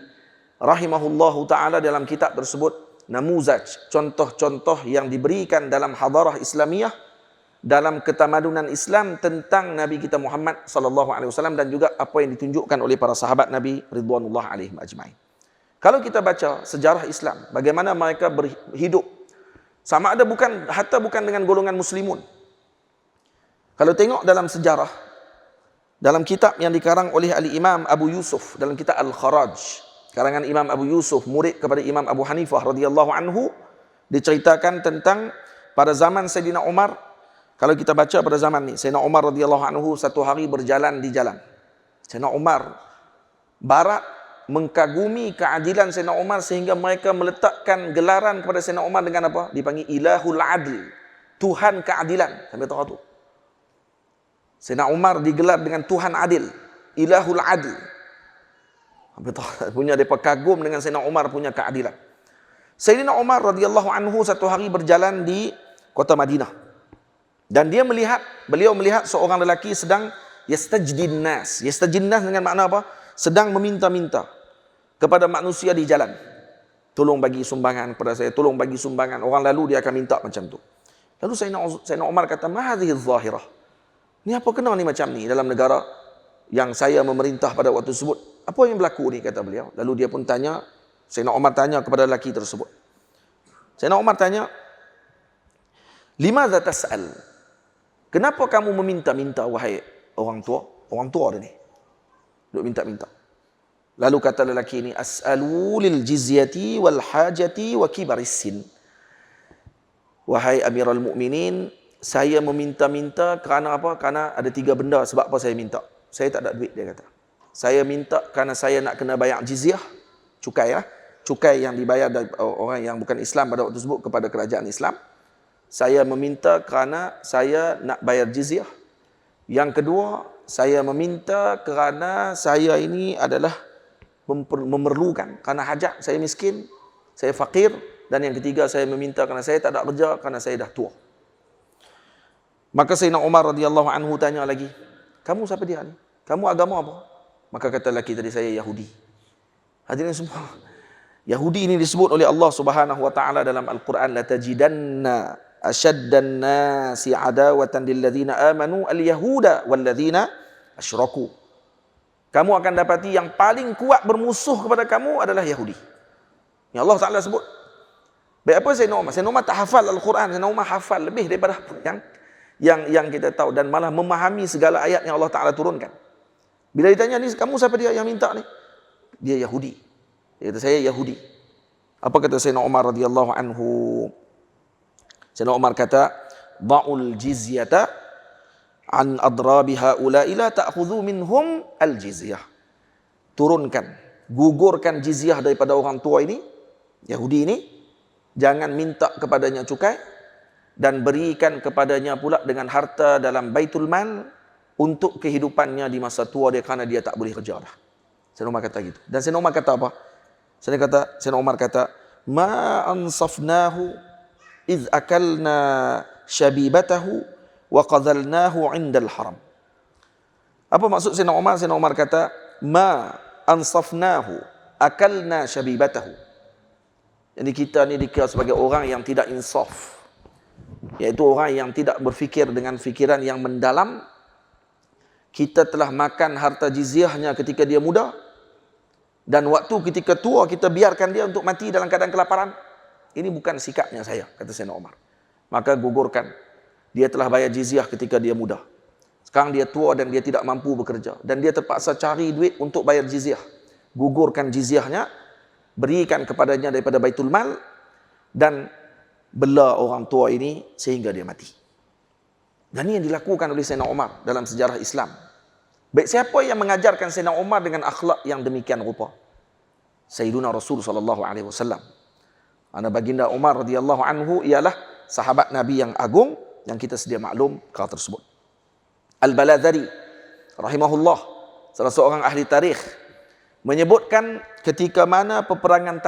rahimahullahu ta'ala dalam kitab tersebut, namuzaj, contoh-contoh yang diberikan dalam hadarah Islamiyah, dalam ketamadunan Islam tentang Nabi kita Muhammad sallallahu alaihi wasallam, dan juga apa yang ditunjukkan oleh para sahabat Nabi ridwanullah alaihim ajmain. Kalau kita baca sejarah Islam, bagaimana mereka berhidup, sama ada bukan dengan golongan muslimun. Kalau tengok dalam sejarah, dalam kitab yang dikarang oleh Al-Imam Abu Yusuf, dalam kitab Al-Kharaj, karangan Imam Abu Yusuf, murid kepada Imam Abu Hanifah radhiyallahu anhu, diceritakan tentang pada zaman Sayyidina Umar. Kalau kita baca pada zaman ni, Sayyidina Umar radhiyallahu anhu satu hari berjalan di jalan. Sayyidina Umar barat mengkagumi keadilan Sayyidina Umar, sehingga mereka meletakkan gelaran kepada Sayyidina Umar dengan apa? Dipanggil Ilahul Adl, Tuhan keadilan. Sampai tahu tu. Sayyidina Umar digelar dengan Tuhan Adil, Ilahul Adl. Sampai tahu punya depa kagum dengan Sayyidina Umar punya keadilan. Sayyidina Umar radhiyallahu anhu satu hari berjalan di kota Madinah, dan beliau melihat seorang lelaki sedang yastajdin nas. Yastajdin nas dengan makna apa? Sedang meminta-minta kepada manusia di jalan. Tolong bagi sumbangan kepada saya, tolong bagi sumbangan. Orang lalu dia akan minta macam tu. Lalu Sayyidina Umar kata, "Ma hadhihi adh-dhahirah?" Ni apa kena ni macam ni dalam negara yang saya memerintah pada waktu tersebut? Apa yang berlaku ni, kata beliau. Lalu dia pun tanya, Sayyidina Umar tanya kepada lelaki tersebut. Sayyidina Umar tanya, "Limadza tas'al?" Kenapa kamu meminta-minta wahai orang tua? Orang tua dia ni. Duk minta-minta. Lalu kata lelaki ini, as'alu lil jizyati wal hajati wa kibaris sin. Wahai Amirul Mukminin, saya meminta-minta kerana apa? Kerana ada 3 benda sebab apa saya minta. Saya tak ada duit, dia kata. Saya minta kerana saya nak kena bayar jizyah, cukai lah. Cukai yang dibayar dari orang yang bukan Islam pada waktu tersebut kepada kerajaan Islam. Saya meminta kerana saya nak bayar jizyah. Yang kedua, saya meminta kerana saya ini adalah memerlukan, kerana hajat, saya miskin, saya fakir. Dan yang ketiga, saya meminta kerana saya tak ada kerja, kerana saya dah tua. Maka Sayyidina Umar radhiyallahu anhu tanya lagi, kamu siapa dia ni? Kamu agama apa? Maka kata lelaki tadi, saya Yahudi. Hadirin semua, Yahudi ini disebut oleh Allah Subhanahu wa taala dalam Al-Quran, la tajidanna ashaddan nasi adawatan lil ladzina amanu al-yahuda wal ladzina asyraku. Kamu akan dapati yang paling kuat bermusuh kepada kamu adalah Yahudi. Yang Allah Taala sebut. Baik, apa Sayyidina Umar? Sayyidina Umar tak hafal Al-Quran, Sayyidina Umar hafal lebih daripada yang kita tahu dan malah memahami segala ayat yang Allah Taala turunkan. Bila ditanya ni, kamu siapa dia yang minta ni? Dia Yahudi. Dia kata, saya Yahudi. Apa kata Sayyidina Umar radhiyallahu anhu? Sayyidina Umar kata, "Dha'ul jizyata an adrabi haula'i la ta'khudhu minhum al-jizyah." Turunkan, gugurkan jizyah daripada orang tua ini, Yahudi ini. Jangan minta kepadanya cukai dan berikan kepadanya pula dengan harta dalam Baitul Mal untuk kehidupannya di masa tua dia kerana dia tak boleh kerja dah. Sayyidina Umar kata gitu. Dan Sayyidina Umar kata apa? Sayyidina Umar kata, "Ma ansafnahu idh akalna syabibatahu wa qadhalnahu 'indal haram." Apa maksud Sayyidina Umar? Sayyidina Umar kata, "Ma ansafnahu akalna syabibatahu." Jadi kita ni dikira sebagai orang yang tidak insaf, iaitu orang yang tidak berfikir dengan fikiran yang mendalam. Kita telah makan harta jizyahnya ketika dia muda, dan waktu ketika tua kita biarkan dia untuk mati dalam keadaan kelaparan. Ini bukan sikapnya saya, kata Sayyidina Umar. Maka gugurkan. Dia telah bayar jizyah ketika dia muda. Sekarang dia tua dan dia tidak mampu bekerja, dan dia terpaksa cari duit untuk bayar jizyah. Gugurkan jizyahnya, berikan kepadanya daripada Baitul Mal, dan bela orang tua ini sehingga dia mati. Dan ini yang dilakukan oleh Sayyidina Umar dalam sejarah Islam. Baik, siapa yang mengajarkan Sayyidina Umar dengan akhlak yang demikian rupa? Sayyiduna Rasul sallallahu alaihi wasallam. Ana baginda Umar radhiyallahu anhu ialah sahabat Nabi yang agung yang kita sedia maklum perkara tersebut. Al-Baladhari rahimahullah, salah seorang ahli tarikh, menyebutkan ketika mana peperangan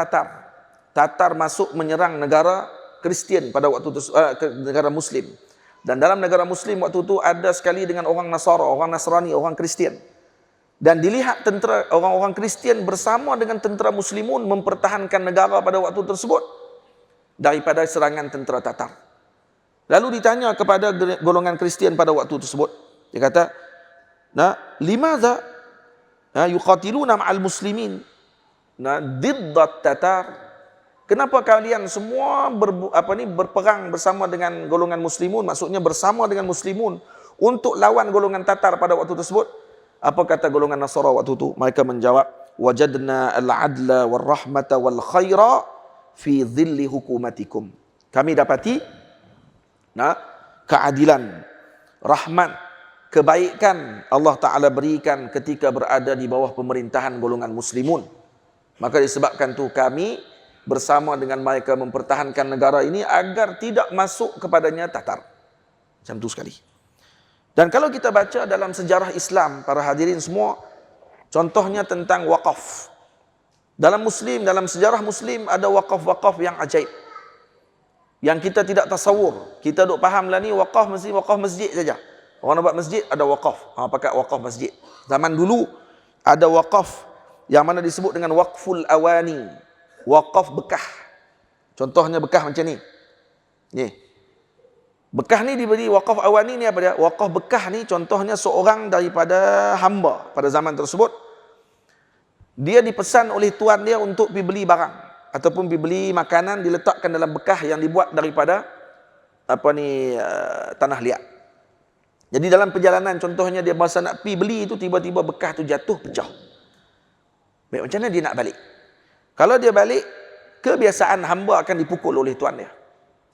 Tatar masuk menyerang negara Kristian pada waktu itu, negara Muslim. Dan dalam negara Muslim waktu itu ada sekali dengan orang Nasara, orang Nasrani, orang Kristian. Dan dilihat tentera orang-orang Kristian bersama dengan tentera Muslimun mempertahankan negara pada waktu tersebut daripada serangan tentera Tatar. Lalu ditanya kepada golongan Kristian pada waktu tersebut, dia kata, limadha yuqatiluna ma'al muslimin diddat Tatar? Kenapa kalian semua berperang bersama dengan golongan muslimun, maksudnya bersama dengan muslimun untuk lawan golongan Tatar pada waktu tersebut? Apa kata golongan Nasara waktu itu? Mereka menjawab, wajadna al-adla wal-rahmata wal-khaira fi dhilli hukumatikum. Kami dapati keadilan, rahmat, kebaikan Allah Ta'ala berikan ketika berada di bawah pemerintahan golongan muslimun. Maka disebabkan tu kami bersama dengan mereka mempertahankan negara ini agar tidak masuk kepadanya Tatar. Macam tu sekali. Dan kalau kita baca dalam sejarah Islam, para hadirin semua, contohnya tentang wakaf. Dalam sejarah Muslim ada wakaf-wakaf yang ajaib, yang kita tidak tasawur. Kita duk faham lah ni wakaf mesti wakaf masjid saja. Orang nak buat masjid ada wakaf, pakai wakaf masjid. Zaman dulu ada wakaf yang mana disebut dengan waqful awani, wakaf bekah. Contohnya bekah macam ni. Ni. Bekah ni diberi wakaf awani ni apa dia? Wakaf bekah ni contohnya seorang daripada hamba pada zaman tersebut. Dia dipesan oleh tuan dia untuk pergi beli barang ataupun pergi beli makanan, diletakkan dalam bekah yang dibuat daripada tanah liat. Jadi dalam perjalanan, contohnya dia masa nak pergi beli itu, tiba-tiba bekas tu jatuh, pecah. Baik, macam mana dia nak balik? Kalau dia balik, kebiasaan hamba akan dipukul oleh tuan dia.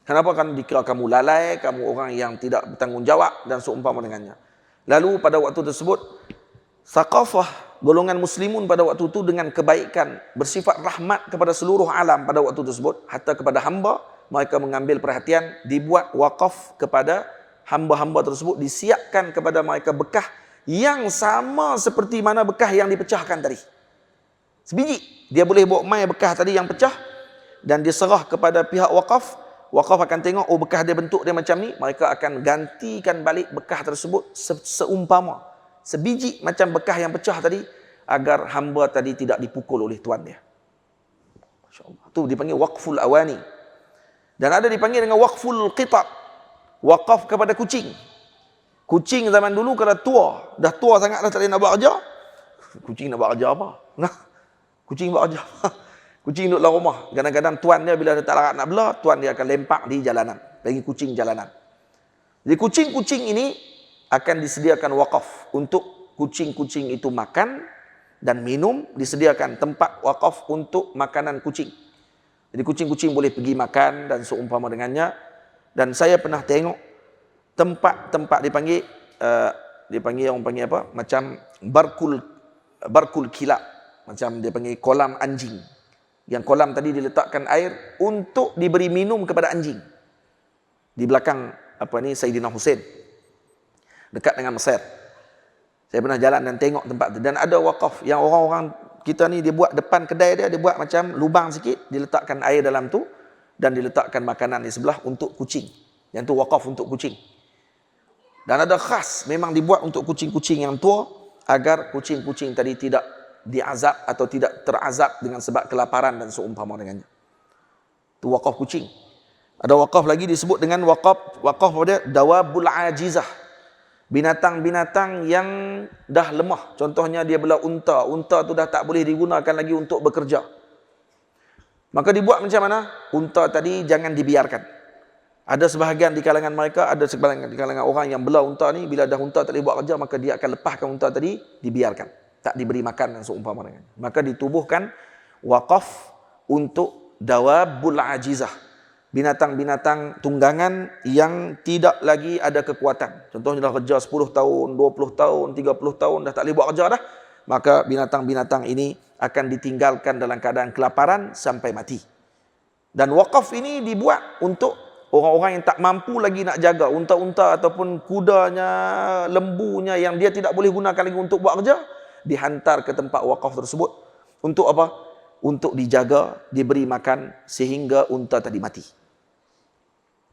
Kenapa? Kan dikira kamu lalai, kamu orang yang tidak bertanggungjawab dan seumpama dengannya. Lalu pada waktu tersebut, Saqafah, golongan muslimun pada waktu itu dengan kebaikan, bersifat rahmat kepada seluruh alam pada waktu tersebut, hatta kepada hamba, mereka mengambil perhatian, dibuat wakaf kepada hamba-hamba tersebut, disiapkan kepada mereka bekah yang sama seperti mana bekah yang dipecahkan tadi. Sebiji, dia boleh bawa mai bekah tadi yang pecah dan diserah kepada pihak wakaf. Wakaf akan tengok, oh bekah dia bentuk dia macam ni, mereka akan gantikan balik bekah tersebut seumpama, sebiji macam bekah yang pecah tadi, agar hamba tadi tidak dipukul oleh tuan dia. Masya Allah. Itu dipanggil waqful awani. Dan ada dipanggil dengan waqful qitab, wakaf kepada kucing. Kucing zaman dulu kalau tua, dah tua sangat dah tak boleh nak buat kerja, kucing nak buat kerja apa? Nah, kucing buat kerja apa? Kucing duduk dalam rumah. Kadang-kadang tuan dia bila dia tak larat nak bela, tuan dia akan lempak di jalanan. Bagi kucing jalanan. Jadi kucing-kucing ini akan disediakan wakaf untuk kucing-kucing itu makan dan minum, disediakan tempat wakaf untuk makanan kucing. Jadi kucing-kucing boleh pergi makan dan seumpama dengannya. Dan saya pernah tengok tempat-tempat dipanggil orang panggil apa? Macam barkul kilab. Macam dia panggil kolam anjing. Yang kolam tadi diletakkan air untuk diberi minum kepada anjing. Di belakang Sayyidina Hussein. Dekat dengan Mesir. Saya pernah jalan dan tengok tempat tu. Dan ada wakaf yang orang-orang kita ni dia buat depan kedai dia buat macam lubang sikit, diletakkan air dalam tu dan diletakkan makanan di sebelah untuk kucing. Yang tu wakaf untuk kucing. Dan ada khas memang dibuat untuk kucing-kucing yang tua agar kucing-kucing tadi tidak diazab atau tidak terazab dengan sebab kelaparan dan seumpama dengannya. Itu wakaf kucing. Ada wakaf lagi disebut dengan wakaf pada dawabul ajizah. Binatang-binatang yang dah lemah. Contohnya dia belah unta. Unta tu dah tak boleh digunakan lagi untuk bekerja. Maka dibuat macam mana? Unta tadi jangan dibiarkan. Ada sebahagian di kalangan mereka, ada sebahagian di kalangan orang yang belah unta ni, bila dah unta tak boleh buat kerja, maka dia akan lepaskan unta tadi, dibiarkan. Tak diberi makan dan seumpama dengan. Maka ditubuhkan wakaf untuk dawabul ajizah. Binatang-binatang tunggangan yang tidak lagi ada kekuatan. Contohnya dah kerja 10 tahun, 20 tahun, 30 tahun, dah tak boleh buat kerja dah. Maka binatang-binatang ini akan ditinggalkan dalam keadaan kelaparan sampai mati. Dan wakaf ini dibuat untuk orang-orang yang tak mampu lagi nak jaga unta-unta ataupun kudanya, lembunya yang dia tidak boleh gunakan lagi untuk buat kerja, dihantar ke tempat wakaf tersebut. Untuk apa? Untuk dijaga, diberi makan sehingga unta tadi mati.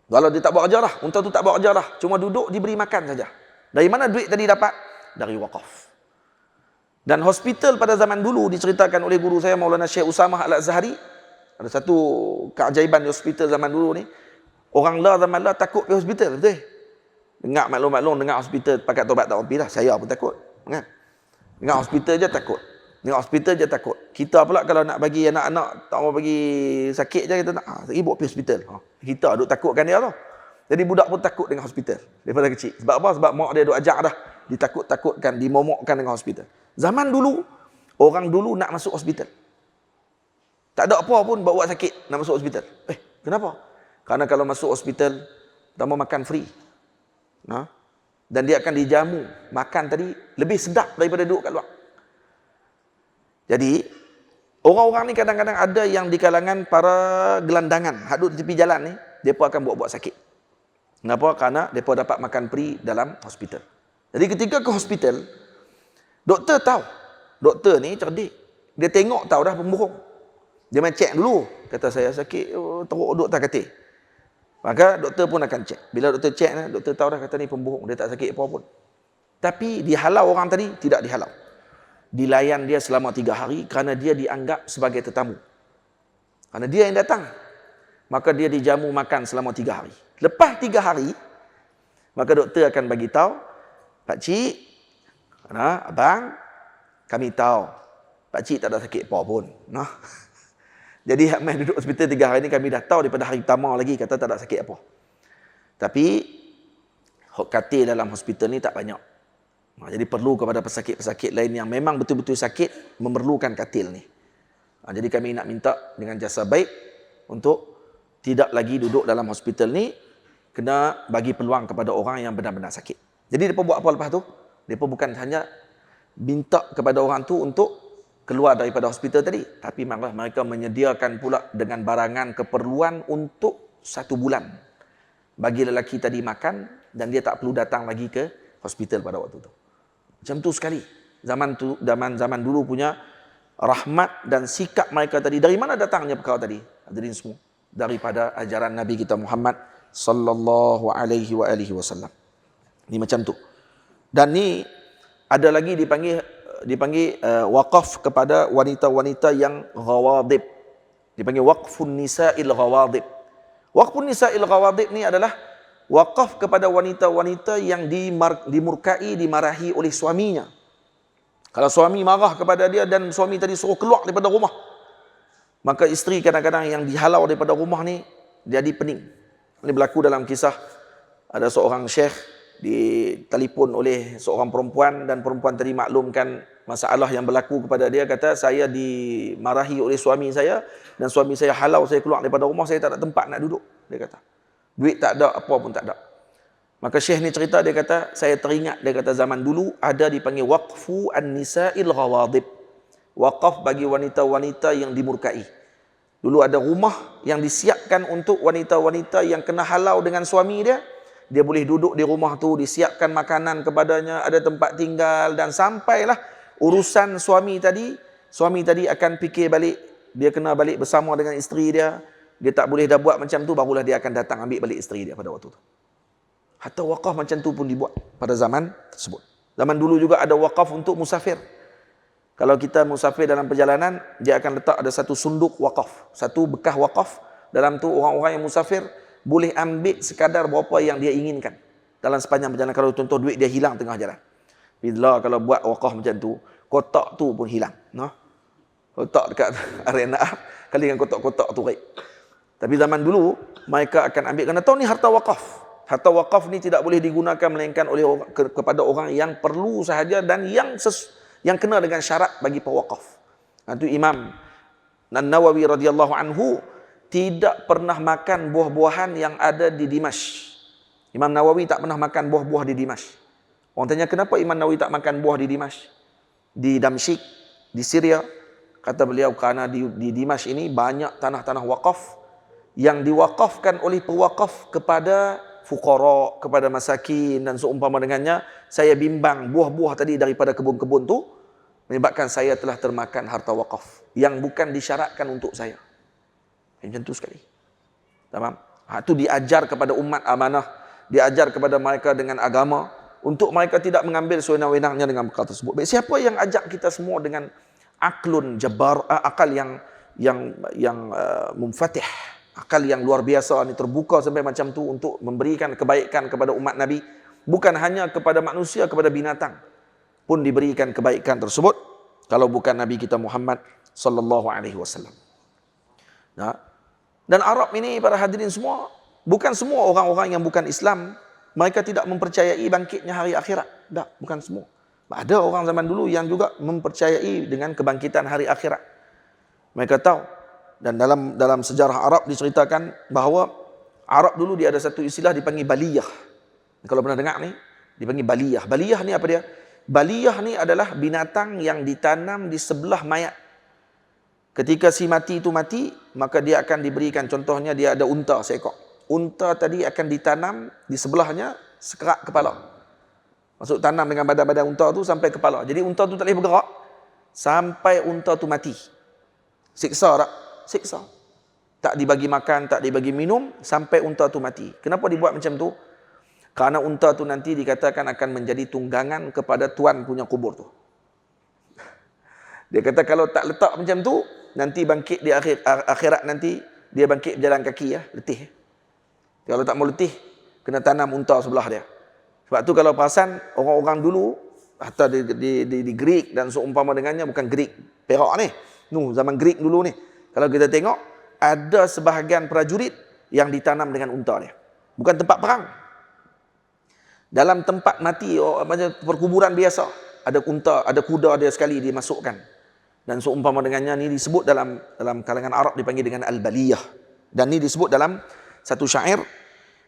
Kalau dia tak buat kerja dah, unta tu tak buat kerja dah, cuma duduk diberi makan saja. Dari mana duit tadi dapat? Dari wakaf. Dan hospital pada zaman dulu diceritakan oleh guru saya Maulana Syekh Usamah Al-Azhari. Ada satu keajaiban di hospital zaman dulu ni. Orang lah zaman lah takut pergi hospital, betul? Dengar maklum-maklum, dengar hospital pakat taubat tak pergi dah. Saya pun takut, kan? Dengar hospital je takut. Dengar hospital je takut. Kita pula kalau nak bagi anak-anak tak mau bagi sakit je, kita nak bawa pergi hospital. Kita duk takutkan dia tu. Jadi budak pun takut dengan hospital daripada kecil. Sebab apa? Sebab mak dia duk ajak dah. Ditakut-takutkan, dimomokkan dengan hospital. Zaman dulu, orang dulu nak masuk hospital. Tak ada apa pun bawa sakit nak masuk hospital. Kenapa? Karena kalau masuk hospital, pertama makan free. Dan dia akan dijamu. Makan tadi lebih sedap daripada duduk kat luar. Jadi, orang-orang ni kadang-kadang ada yang di kalangan para gelandangan. Hak duduk di tepi jalan ni, mereka akan buat-buat sakit. Kenapa? Karena mereka dapat makan free dalam hospital. Jadi ketika ke hospital, doktor tahu. Doktor ni cerdik. Dia tengok tahu dah pembohong. Dia main cek dulu. Kata saya sakit, teruk duduk tak katil. Maka doktor pun akan cek. Bila doktor cek, doktor tahu dah kata ni pembohong. Dia tak sakit apa pun. Tapi dihalau orang tadi, tidak dihalau. Dilayan dia selama 3 hari kerana dia dianggap sebagai tetamu. Kerana dia yang datang. Maka dia dijamu makan selama 3 hari. Lepas 3 hari, maka doktor akan bagi tahu, Pak Cik, abang, kami tahu Pak Cik tak ada sakit apa pun. Jadi hak main duduk hospital 3 hari ni kami dah tahu daripada hari pertama lagi kata tak ada sakit apa. Tapi katil dalam hospital ni tak banyak. Jadi perlu kepada pesakit-pesakit lain yang memang betul-betul sakit memerlukan katil ni. Jadi kami nak minta dengan jasa baik untuk tidak lagi duduk dalam hospital ni, kena bagi peluang kepada orang yang benar-benar sakit. Jadi mereka buat apa lepas tu? Mereka bukan hanya minta kepada orang tu untuk keluar daripada hospital tadi, tapi malah mereka menyediakan pula dengan barangan keperluan untuk 1 bulan. Bagi lelaki tadi makan dan dia tak perlu datang lagi ke hospital pada waktu tu. Macam tu sekali. Zaman dulu punya rahmat dan sikap mereka tadi. Dari mana datangnya perkara tadi? Hadirin semua. Daripada ajaran Nabi kita Muhammad sallallahu alaihi wasallam. Ni macam tu. Dan ni ada lagi dipanggil waqaf kepada wanita-wanita yang ghawadib. Dipanggil waqfun nisa'il ghawadib. Waqfun nisa'il ghawadib ni adalah waqaf kepada wanita-wanita yang dimurkai, dimarahi oleh suaminya. Kalau suami marah kepada dia dan suami tadi suruh keluar daripada rumah, maka isteri kadang-kadang yang dihalau daripada rumah ni jadi pening. Ini berlaku dalam kisah, ada seorang syekh ditelefon oleh seorang perempuan dan perempuan tadi maklumkan masalah yang berlaku kepada dia. Kata, saya dimarahi oleh suami saya dan suami saya halau saya keluar daripada rumah, saya tak ada tempat nak duduk. Dia kata, duit tak ada, apa pun tak ada. Maka syekh ni cerita, dia kata, saya teringat, dia kata, zaman dulu ada dipanggil waqfu an-nisa'il ghawadib. Waqaf bagi wanita-wanita yang dimurkai. Dulu ada rumah yang disiapkan untuk wanita-wanita yang kena halau dengan suami dia. Dia boleh duduk di rumah tu, disiapkan makanan kepadanya, ada tempat tinggal, dan sampailah urusan suami tadi akan fikir balik, dia kena balik bersama dengan isteri dia. Dia tak boleh dah buat macam tu, barulah dia akan datang ambil balik isteri dia pada waktu tu. Hatta waqaf macam tu pun dibuat pada zaman tersebut. Zaman dulu juga ada waqaf untuk musafir. Kalau kita musafir dalam perjalanan, dia akan letak ada satu sunduk waqaf, satu bekas waqaf. Dalam tu orang-orang yang musafir boleh ambil sekadar berapa yang dia inginkan dalam sepanjang perjalanan. Kalau contoh duit dia hilang tengah jalan, bila kalau buat waqaf macam tu, kotak tu pun hilang. Kotak dekat arena kali dengan kotak-kotak tu baik. Tapi zaman dulu mereka akan ambil, kerana tahu ni harta waqaf. Harta waqaf ni tidak boleh digunakan melainkan oleh kepada orang yang perlu sahaja dan yang kena dengan syarat bagi pewakaf. Itu Imam An-Nawawi radhiyallahu anhu tidak pernah makan buah-buahan yang ada di Dimash. Imam Nawawi tak pernah makan buah-buah di Dimash. Orang tanya, kenapa Imam Nawawi tak makan buah di Dimash? Di Damsyik, di Syria. Kata beliau, kerana di Dimash ini banyak tanah-tanah wakaf yang diwakafkan oleh pewakaf kepada fuqara, kepada masakin dan seumpama dengannya. Saya bimbang buah-buah tadi daripada kebun-kebun tu menyebabkan saya telah termakan harta wakaf yang bukan disyaratkan untuk saya. Macam tu sekali. Tamam? Itu diajar kepada umat amanah, diajar kepada mereka dengan agama, untuk mereka tidak mengambil sewenang-wenangnya dengan perkara tersebut. Baik, siapa yang ajak kita semua dengan aklun jabbar, akal yang mumfatih, akal yang luar biasa ni, terbuka sampai macam tu untuk memberikan kebaikan kepada umat Nabi, bukan hanya kepada manusia, kepada binatang pun diberikan kebaikan tersebut, kalau bukan Nabi kita Muhammad sallallahu alaihi wasallam. Dan Arab ini, para hadirin semua, bukan semua orang-orang yang bukan Islam mereka tidak mempercayai bangkitnya hari akhirat. Tak, bukan semua. Ada orang zaman dulu yang juga mempercayai dengan kebangkitan hari akhirat. Mereka tahu. Dan dalam sejarah Arab diceritakan bahawa Arab dulu dia ada satu istilah dipanggil baliyah. Kalau pernah dengar ni, dipanggil baliyah. Baliyah ni apa dia? Baliyah ni adalah binatang yang ditanam di sebelah mayat. Ketika si mati itu mati, maka dia akan diberikan, contohnya dia ada unta seekor. Unta tadi akan ditanam di sebelahnya sekerak kepala. Maksud tanam dengan badan-badan unta tu sampai kepala. Jadi unta tu tak boleh bergerak sampai unta tu mati. Siksa tak? Siksa. Tak dibagi makan, tak dibagi minum sampai unta tu mati. Kenapa dibuat macam tu? Kerana unta tu nanti dikatakan akan menjadi tunggangan kepada tuan punya kubur tu. Dia kata kalau tak letak macam tu, nanti bangkit di akhirat nanti, dia bangkit berjalan kaki, letih. Kalau tak mau letih, kena tanam unta sebelah dia. Sebab tu kalau perasan orang-orang dulu, hatta di Greek dan seumpama dengannya, bukan Greek Perak ni, zaman Greek dulu ni, kalau kita tengok, ada sebahagian prajurit yang ditanam dengan unta dia. Bukan tempat perang. Dalam tempat mati, macam perkuburan biasa, ada unta, ada kuda, ada sekali dimasukkan. Dan seumpama dengannya, ni disebut dalam kalangan Arab dipanggil dengan al-baliyah. Dan ni disebut dalam satu syair.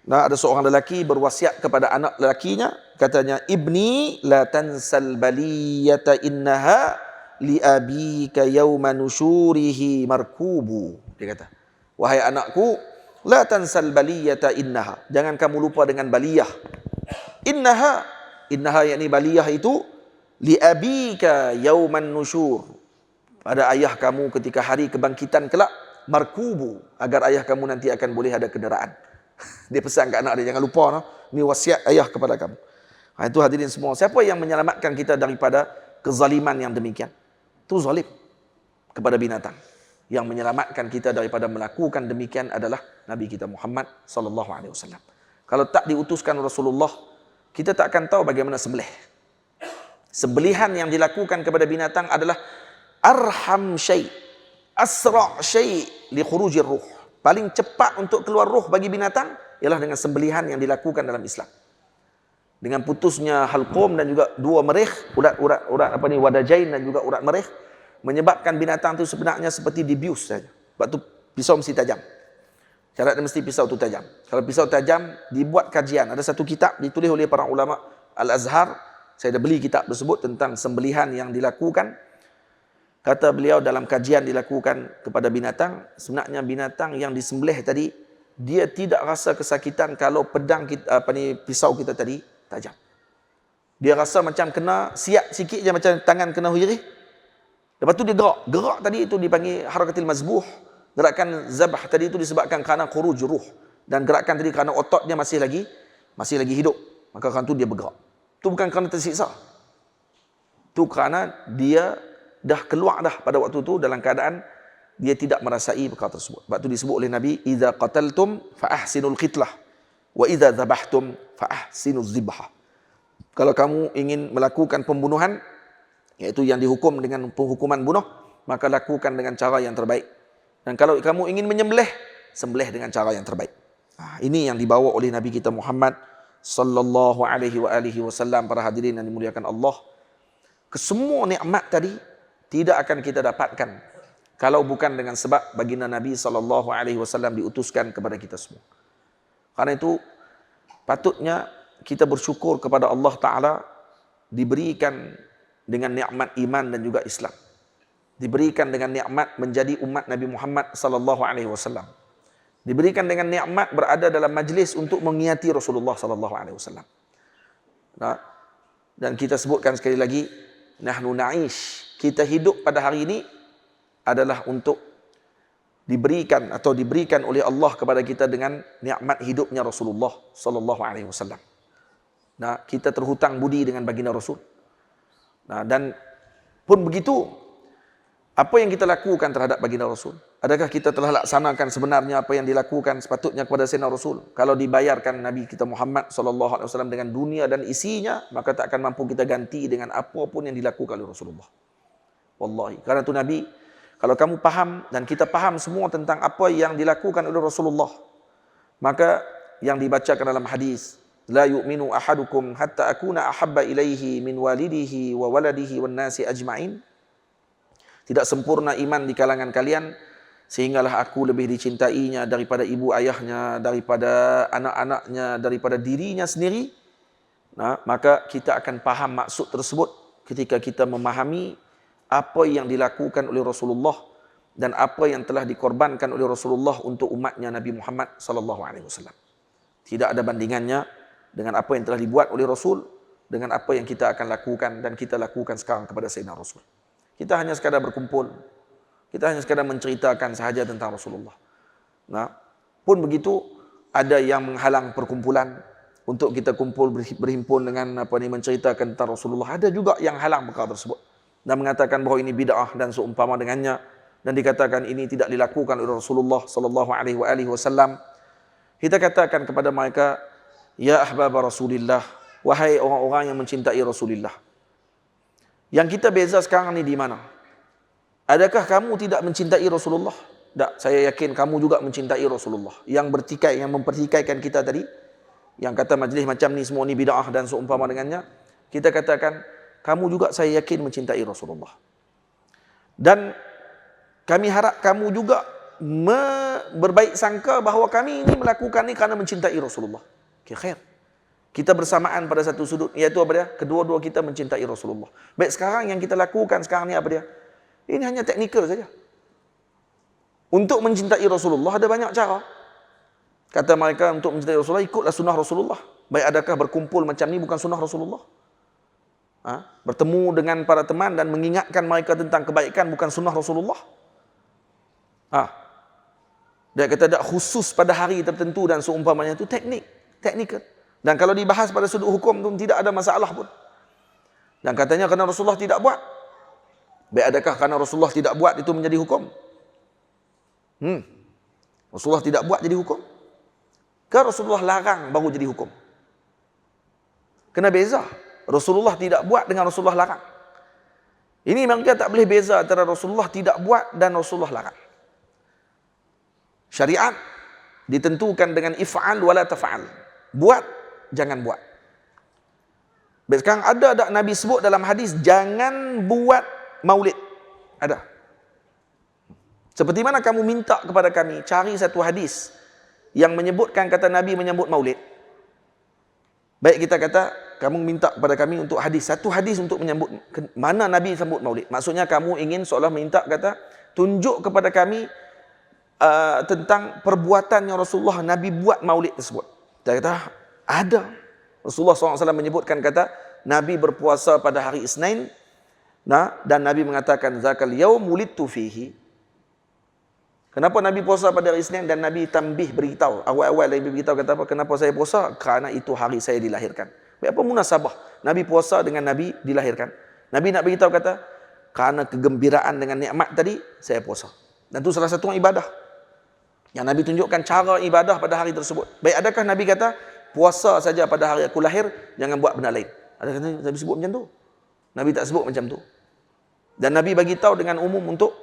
Nah, ada seorang lelaki berwasiat kepada anak lelakinya, katanya, ibni la tansal baliyata innaha li abika yawma nusyurihi markubu. Dia kata, wahai anakku, la tansal baliyata innaha, jangan kamu lupa dengan baliyah. Innaha yakni baliyah itu li abika yawman nusyur, pada ayah kamu ketika hari kebangkitan kelak, markubu, agar ayah kamu nanti akan boleh ada kenderaan. Dia pesan ke anak dia, jangan lupa, no? Ini wasiat ayah kepada kamu. Itu hadirin semua, siapa yang menyelamatkan kita daripada kezaliman yang demikian? Itu zalim kepada binatang. Yang menyelamatkan kita daripada melakukan demikian adalah Nabi kita Muhammad sallallahu alaihi wasallam. Kalau tak diutuskan Rasulullah, kita tak akan tahu bagaimana sembelih. Sembelihan yang dilakukan kepada binatang adalah arham syai', asra' syai' li khurujir ruh. Paling cepat untuk keluar ruh bagi binatang ialah dengan sembelihan yang dilakukan dalam Islam. Dengan putusnya halqum dan juga dua merih, urat wadajain dan juga urat merih, menyebabkan binatang itu sebenarnya seperti dibius saja. Sebab tu pisau mesti tajam. Syaratnya mesti pisau itu tajam. Kalau pisau tajam, dibuat kajian. Ada satu kitab ditulis oleh para ulama Al-Azhar. Saya dah beli kitab tersebut tentang sembelihan yang dilakukan. Kata beliau, dalam kajian dilakukan kepada binatang, sebenarnya binatang yang disembelih tadi, dia tidak rasa kesakitan kalau pedang kita, pisau kita tadi tajam. Dia rasa macam kena siap sikit je, macam tangan kena huirih. Lepas tu dia gerak. Gerak tadi itu dipanggil harakatil mazbuh. Gerakan zabah tadi itu disebabkan kerana khuruj ruh, dan gerakan tadi kerana ototnya masih lagi hidup, maka kerana itu dia bergerak. Itu bukan kerana tersiksa, itu kerana dia dah keluar dah pada waktu itu dalam keadaan dia tidak merasai perkara tersebut. Sebab itu disebut oleh Nabi, idza qataltum fa ahsinul qitlah wa idza zabahtum fa ahsinuz zibhah. Kalau kamu ingin melakukan pembunuhan, iaitu yang dihukum dengan penghukuman bunuh, maka lakukan dengan cara yang terbaik. Dan kalau kamu ingin menyembelih, sembelih dengan cara yang terbaik. Ini yang dibawa oleh Nabi kita Muhammad sallallahu alaihi wasallam. Para hadirin yang dimuliakan Allah, kesemua nikmat tadi tidak akan kita dapatkan kalau bukan dengan sebab baginda Nabi sallallahu alaihi wasallam diutuskan kepada kita semua. Karena itu patutnya kita bersyukur kepada Allah Ta'ala diberikan dengan nikmat iman dan juga Islam. Diberikan dengan nikmat menjadi umat Nabi Muhammad sallallahu alaihi wasallam. Diberikan dengan nikmat berada dalam majlis untuk mengiati Rasulullah sallallahu alaihi wasallam. Dan kita sebutkan sekali lagi, nahnu na'ish, kita hidup pada hari ini adalah untuk diberikan oleh Allah kepada kita dengan nikmat hidupnya Rasulullah sallallahu alaihi wasallam. Kita terhutang budi dengan baginda Rasul. Dan pun begitu, apa yang kita lakukan terhadap baginda Rasul? Adakah kita telah laksanakan sebenarnya apa yang dilakukan sepatutnya kepada Sayyidina Rasul? Kalau dibayarkan Nabi kita Muhammad sallallahu alaihi wasallam dengan dunia dan isinya, maka tak akan mampu kita ganti dengan apa pun yang dilakukan oleh Rasulullah. Wallahi. Karena itu Nabi, kalau kamu faham dan kita faham semua tentang apa yang dilakukan oleh Rasulullah, maka yang dibacakan dalam hadis, la yu'minu ahadukum hatta akuna ahabba ilaihi min walidihi wa waladihi wan nasi ajma'in. Tidak sempurna iman di kalangan kalian sehinggalah aku lebih dicintainya daripada ibu ayahnya, daripada anak-anaknya, daripada dirinya sendiri. Maka kita akan faham maksud tersebut ketika kita memahami apa yang dilakukan oleh Rasulullah dan apa yang telah dikorbankan oleh Rasulullah untuk umatnya Nabi Muhammad sallallahu alaihi wasallam. Tidak ada bandingannya dengan apa yang telah dibuat oleh Rasul dengan apa yang kita akan lakukan dan kita lakukan sekarang kepada Sayyidina Rasul. Kita hanya sekadar berkumpul, kita hanya sekadar menceritakan sahaja tentang Rasulullah. Pun begitu, ada yang menghalang perkumpulan untuk kita kumpul berhimpun dengan menceritakan tentang Rasulullah. Ada juga yang halang perkara tersebut dan mengatakan bahawa ini bid'ah dan seumpama dengannya, dan dikatakan ini tidak dilakukan oleh Rasulullah sallallahu alaihi wasallam. Kita katakan kepada mereka, ya ahbab Rasulillah, wahai orang-orang yang mencintai Rasulullah. Yang kita beza sekarang ni di mana? Adakah kamu tidak mencintai Rasulullah? Tak, saya yakin kamu juga mencintai Rasulullah. Yang mempertikaikan kita tadi, yang kata majlis macam ni semua ni bid'ah dan seumpama dengannya, kita katakan kamu juga saya yakin mencintai Rasulullah. Dan kami harap kamu juga berbaik sangka bahawa kami ini melakukan ini kerana mencintai Rasulullah. Okay, khair. Kita bersamaan pada satu sudut, iaitu apa dia? Kedua-dua kita mencintai Rasulullah. Baik, sekarang yang kita lakukan sekarang ni apa dia? Ini hanya teknikal saja. Untuk mencintai Rasulullah ada banyak cara. Kata mereka untuk mencintai Rasulullah, ikutlah sunnah Rasulullah. Baik, adakah berkumpul macam ni bukan sunnah Rasulullah? Bertemu dengan para teman dan mengingatkan mereka tentang kebaikan bukan sunnah Rasulullah? Dia kata tak khusus pada hari tertentu dan seumpamanya itu teknikal. Dan kalau dibahas pada sudut hukum tu tidak ada masalah pun. Dan katanya kerana Rasulullah tidak buat. Baik, adakah kerana Rasulullah tidak buat itu menjadi hukum? Rasulullah tidak buat jadi hukum? Ke Rasulullah larang baru jadi hukum? Kena beza. Rasulullah tidak buat dengan Rasulullah larang. Ini mereka tak boleh beza antara Rasulullah tidak buat dan Rasulullah larang. Syariat ditentukan dengan if'al wala taf'al. Buat, jangan buat. Baik, sekarang ada tak Nabi sebut dalam hadis jangan buat maulid? Ada. Seperti mana kamu minta kepada kami cari satu hadis yang menyebutkan kata Nabi menyambut maulid. Baik, kita kata kamu minta kepada kami untuk hadis, satu hadis untuk menyambut mana Nabi sambut maulid. Maksudnya kamu ingin seolah minta kata tunjuk kepada kami tentang perbuatan yang Rasulullah Nabi buat maulid tersebut. Kita kata ada. Rasulullah SAW menyebutkan kata Nabi berpuasa pada hari Isnin, dan Nabi mengatakan zakal yaum wulidtu fihi. Kenapa Nabi puasa pada hari Isnin? Dan Nabi tambih beritahu, awal-awal Nabi beritahu kata apa? Kenapa saya puasa? Kerana itu hari saya dilahirkan. Apa munasabah Nabi puasa dengan Nabi dilahirkan? Nabi nak beritahu kata kerana kegembiraan dengan nikmat tadi saya puasa. Dan itu salah satu ibadah yang Nabi tunjukkan cara ibadah pada hari tersebut. Baik, adakah Nabi kata puasa saja pada hari aku lahir, jangan buat benda lain? Adakah Nabi sebut macam tu? Nabi tak sebut macam tu. Dan Nabi bagi tahu dengan umum untuk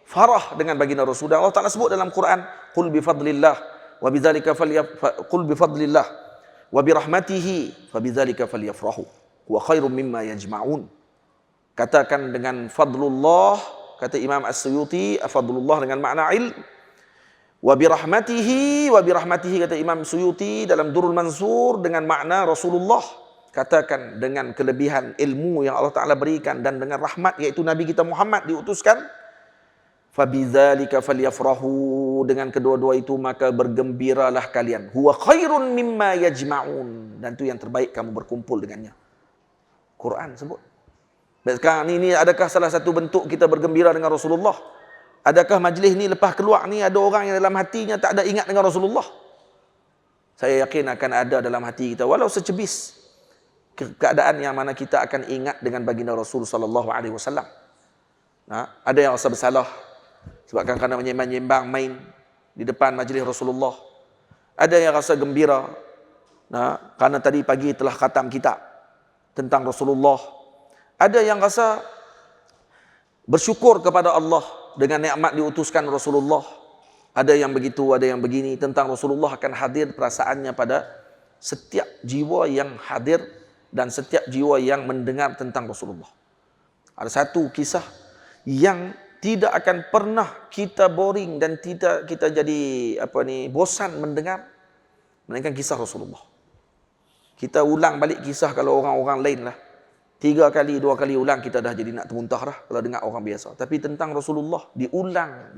farah dengan baginda Rasul. Dan Allah Ta'ala sebut dalam Quran, qul bi fadlillah wa bidzalika qul bi fadlillah wa bi rahmatihi fa bidzalika falyafrahu wa khairum mimma yajma'un. Katakan dengan fadlullah, kata Imam As-Suyuti, fadlullah dengan makna ilm. Wa bi rahmatihi kata Imam Suyuti dalam Durrul Mansur dengan makna Rasulullah. Katakan dengan kelebihan ilmu yang Allah Ta'ala berikan dan dengan rahmat, iaitu Nabi kita Muhammad diutuskan. Fabidzalika falyafrahu, dengan kedua-dua itu maka bergembiralah kalian. Huwa khairun mimma yajma'un, dan itu yang terbaik kamu berkumpul dengannya. Quran sebut. Dan sekarang ini adakah salah satu bentuk kita bergembira dengan Rasulullah? Adakah majlis ni lepas keluar ni ada orang yang dalam hatinya tak ada ingat dengan Rasulullah? Saya yakin akan ada dalam hati kita, walau secebis, keadaan yang mana kita akan ingat dengan baginda Rasul sallallahu alaihi wasallam. Ada yang rasa bersalah sebabkan kerana menyembang main di depan majlis Rasulullah. Ada yang rasa gembira kerana tadi pagi telah khatam kitab tentang Rasulullah. Ada yang rasa bersyukur kepada Allah dengan nikmat diutuskan Rasulullah. Ada yang begitu, ada yang begini. Tentang Rasulullah akan hadir perasaannya pada setiap jiwa yang hadir dan setiap jiwa yang mendengar tentang Rasulullah. Ada satu kisah yang tidak akan pernah kita boring dan tidak kita jadi bosan mendengar, melainkan kisah Rasulullah. Kita ulang balik kisah kalau orang-orang lain lah. 3 kali, 2 kali ulang kita dah jadi nak termuntah dah kalau dengar orang biasa. Tapi tentang Rasulullah diulang,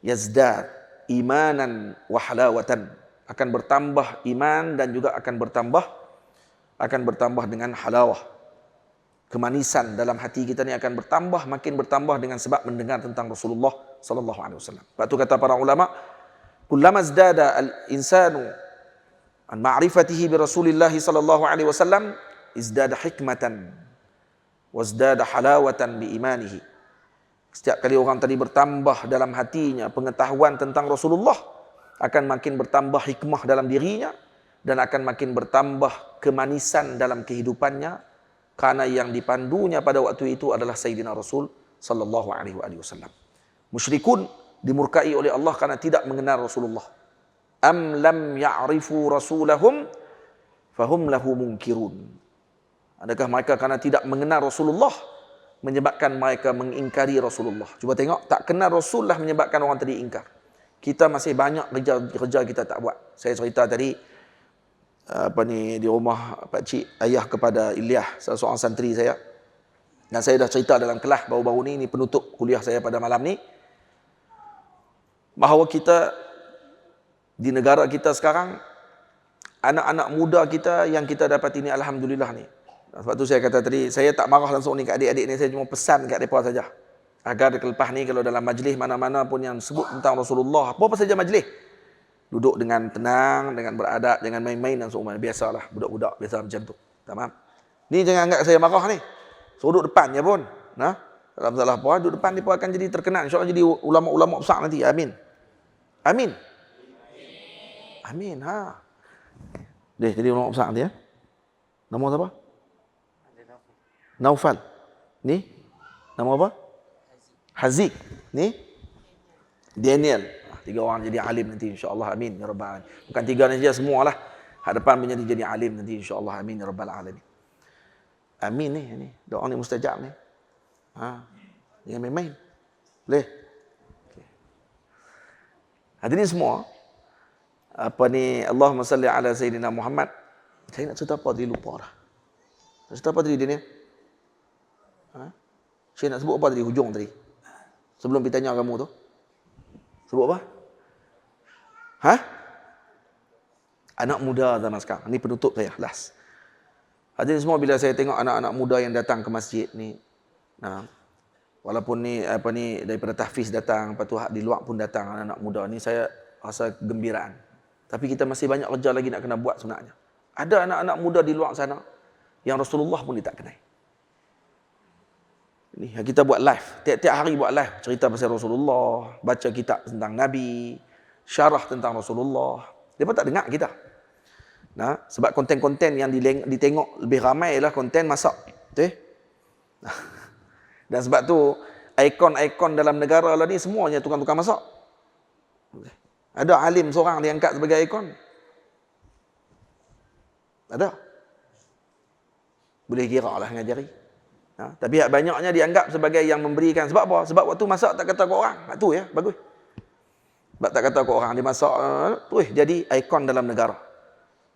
yazdad imanan wa halawatan, akan bertambah iman dan juga akan bertambah dengan halawah. Kemanisan dalam hati kita ni akan makin bertambah dengan sebab mendengar tentang Rasulullah sallallahu alaihi wasallam. Sebab tu kata para ulama, kullama zdada al-insanu an ma'rifatihi bi Rasulillah sallallahu alaihi wasallam izdada hikmatan wazdada halawatan bi imanihi. Setiap kali orang tadi bertambah dalam hatinya pengetahuan tentang Rasulullah, akan makin bertambah hikmah dalam dirinya dan akan makin bertambah kemanisan dalam kehidupannya, karena yang dipandunya pada waktu itu adalah Sayyidina Rasul sallallahu alaihi wasallam. Musyrikun dimurkai oleh Allah karena tidak mengenal Rasulullah. am lam ya'rifu rasulahum fahum lahu munkirun. Adakah mereka kerana tidak mengenal Rasulullah menyebabkan mereka mengingkari Rasulullah? Cuba tengok, tak kenal Rasul lah menyebabkan orang tadi ingkar. Kita masih banyak kerja kita tak buat. Saya cerita tadi di rumah pak cik ayah kepada Ilyah, salah seorang santri saya. Dan saya dah cerita dalam kelas baru-baru ni penutup kuliah saya pada malam ni, bahawa kita di negara kita sekarang, anak-anak muda kita yang kita dapat ini, alhamdulillah ni. Sebab tu saya kata tadi, saya tak marah langsung ni kat adik-adik ni, saya cuma pesan kat mereka saja. Agar lepas ni kalau dalam majlis mana-mana pun yang sebut tentang Rasulullah, apa-apa saja majlis, duduk dengan tenang, dengan beradab, jangan main-main dan seumpama. Biasalah budak-budak biasa macam tu. Tak faham? Ni jangan anggap saya marah ni. So duduk depan je pun. Nah, dalam salah apa, duduk depan dia pun akan jadi terkenal. InsyaAllah jadi ulama-ulama besar nanti. Amin. Amin. Amin. Ha. Deh, jadi ulama besar nanti ya. Nama apa? Naufal. Ni? Nama apa? Haziq. Ni? Daniel. 3 orang jadi alim nanti insya-Allah. Amin ya rabbal alamin. Bukan 3 ni saja, semualah. Hak depan menjadi jadi alim nanti insya-Allah. Amin ya rabbal alamin. Amin ni. Doa ni mustajab ni. Ha. Jangan main-main. Boleh? Okay. Hadirin semua, Allahumma salli ala sayyidina Muhammad. Saya nak cerita apa tadi lupa dah. Nak cerita apa tadi dia ni? Ha? Saya nak sebut apa tadi hujung tadi? Sebelum bertanya kamu tu. Sebut apa? Ha? Anak muda zaman sekarang. Ini penutup saya, last. Hadirin semua, bila saya tengok anak-anak muda yang datang ke masjid ni, walaupun ni daripada tahfiz datang, lepas tu di luar pun datang anak-anak muda ni, saya rasa kegembiraan. Tapi kita masih banyak kerja lagi nak kena buat sebenarnya. Ada anak-anak muda di luar sana yang Rasulullah pun dia tak kenal. Ni kita buat live, tiap-tiap hari buat live, cerita pasal Rasulullah, baca kitab tentang Nabi, syarah tentang Rasulullah. Dia pun tak dengar kita. Nah, sebab konten-konten yang ditengok lebih ramai ialah konten masak. Betul? Dan sebab tu ikon-ikon dalam negara lah ni semuanya tukang-tukang masak. Ada alim seorang diangkat sebagai ikon? Ada? Boleh kira lah dengan jari. Tapi banyaknya dianggap sebagai yang memberikan. Sebab apa? Sebab waktu masak tak kata ke orang. Tu ya, bagus. Sebab tak kata ke orang, dia masak, jadi ikon dalam negara.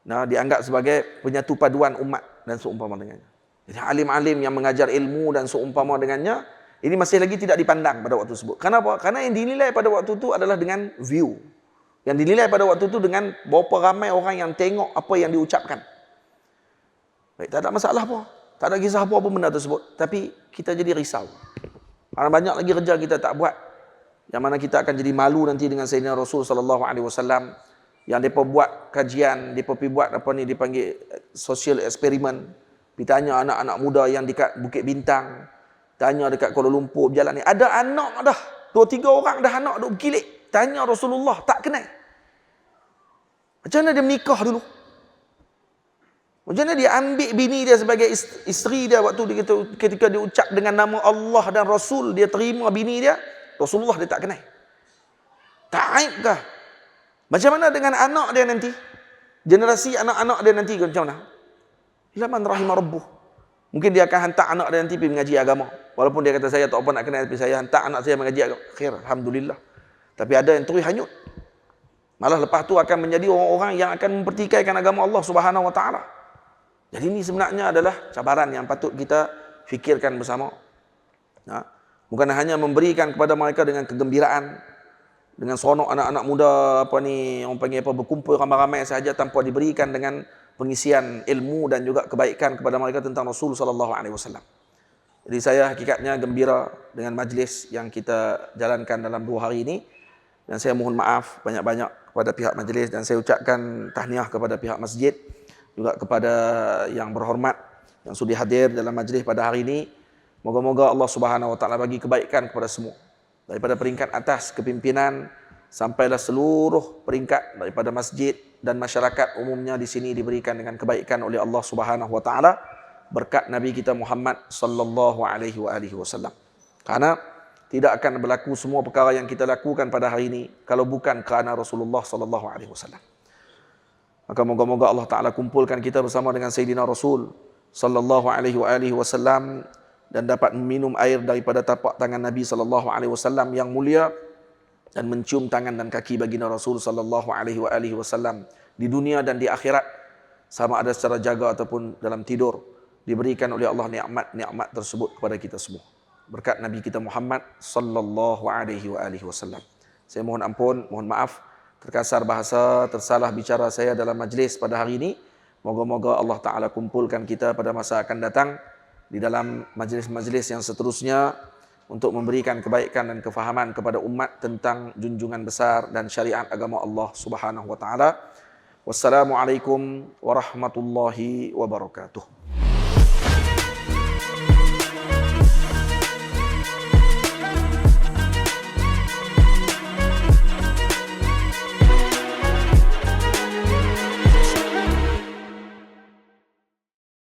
Dianggap sebagai penyatu paduan umat dan seumpama dengannya. Jadi alim-alim yang mengajar ilmu dan seumpama dengannya, ini masih lagi tidak dipandang pada waktu tersebut. Kenapa? Karena yang dinilai pada waktu itu adalah dengan view. Yang dinilai pada waktu itu dengan berapa ramai orang yang tengok apa yang diucapkan. Baik, tak ada masalah apa. Tak ada kisah apa-apa benda tersebut. Tapi kita jadi risau. Karena banyak lagi kerja kita tak buat. Yang mana kita akan jadi malu nanti dengan Sayyidina Rasul SAW. Yang mereka buat kajian, mereka pergi buat dipanggil social eksperimen. Pergi tanya anak-anak muda yang dekat Bukit Bintang. Tanya dekat Kuala Lumpur berjalan ni. Ada anak dah. 2-3 orang dah anak duk berkilik. Tanya Rasulullah, tak kenal. Macam mana dia menikah dulu? Macam mana dia ambil bini dia sebagai isteri dia waktu dia ketika dia ucap dengan nama Allah dan Rasul, dia terima bini dia, Rasulullah dia tak kenal. Tak aibkah? Macam mana dengan anak dia nanti? Generasi anak-anak dia nanti macam mana? Ila man rahimah rabbuh. Mungkin dia akan hantar anak dia nanti pergi mengaji agama. Walaupun dia kata saya tak apa nak kenal, tapi saya hantar anak saya mengaji agama. Khair, alhamdulillah. Tapi ada yang terus hanyut. Malah lepas tu akan menjadi orang-orang yang akan mempertikaikan agama Allah Subhanahu wa taala. Jadi ini sebenarnya adalah cabaran yang patut kita fikirkan bersama. Bukan hanya memberikan kepada mereka dengan kegembiraan, dengan seronok anak-anak muda orang panggil berkumpul ramai-ramai sahaja tanpa diberikan dengan pengisian ilmu dan juga kebaikan kepada mereka tentang Rasul sallallahu alaihi wasallam. Jadi saya hakikatnya gembira dengan majlis yang kita jalankan dalam 2 hari ini, dan saya mohon maaf banyak-banyak kepada pihak majlis, dan saya ucapkan tahniah kepada pihak masjid, juga kepada yang berhormat yang sudi hadir dalam majlis pada hari ini. Moga-moga Allah Subhanahu wa taala bagi kebaikan kepada semua. Daripada peringkat atas kepimpinan sampailah seluruh peringkat daripada masjid dan masyarakat umumnya di sini diberikan dengan kebaikan oleh Allah Subhanahu wa taala berkat Nabi kita Muhammad sallallahu alaihi wasallam. Karena tidak akan berlaku semua perkara yang kita lakukan pada hari ini kalau bukan kerana Rasulullah sallallahu alaihi wasallam. Maka moga-moga Allah Taala kumpulkan kita bersama dengan Sayyidina Rasul sallallahu alaihi wasallam dan dapat minum air daripada tapak tangan Nabi sallallahu alaihi wasallam yang mulia dan mencium tangan dan kaki baginda Rasul sallallahu alaihi wasallam di dunia dan di akhirat, sama ada secara jaga ataupun dalam tidur, diberikan oleh Allah nikmat-nikmat tersebut kepada kita semua. Berkat Nabi kita Muhammad sallallahu alaihi wasallam. Saya mohon ampun, mohon maaf terkasar bahasa, tersalah bicara saya dalam majlis pada hari ini. Moga-moga Allah Taala kumpulkan kita pada masa akan datang di dalam majlis-majlis yang seterusnya untuk memberikan kebaikan dan kefahaman kepada umat tentang junjungan besar dan syariat agama Allah Subhanahu wa taala. Wassalamualaikum warahmatullahi wabarakatuh.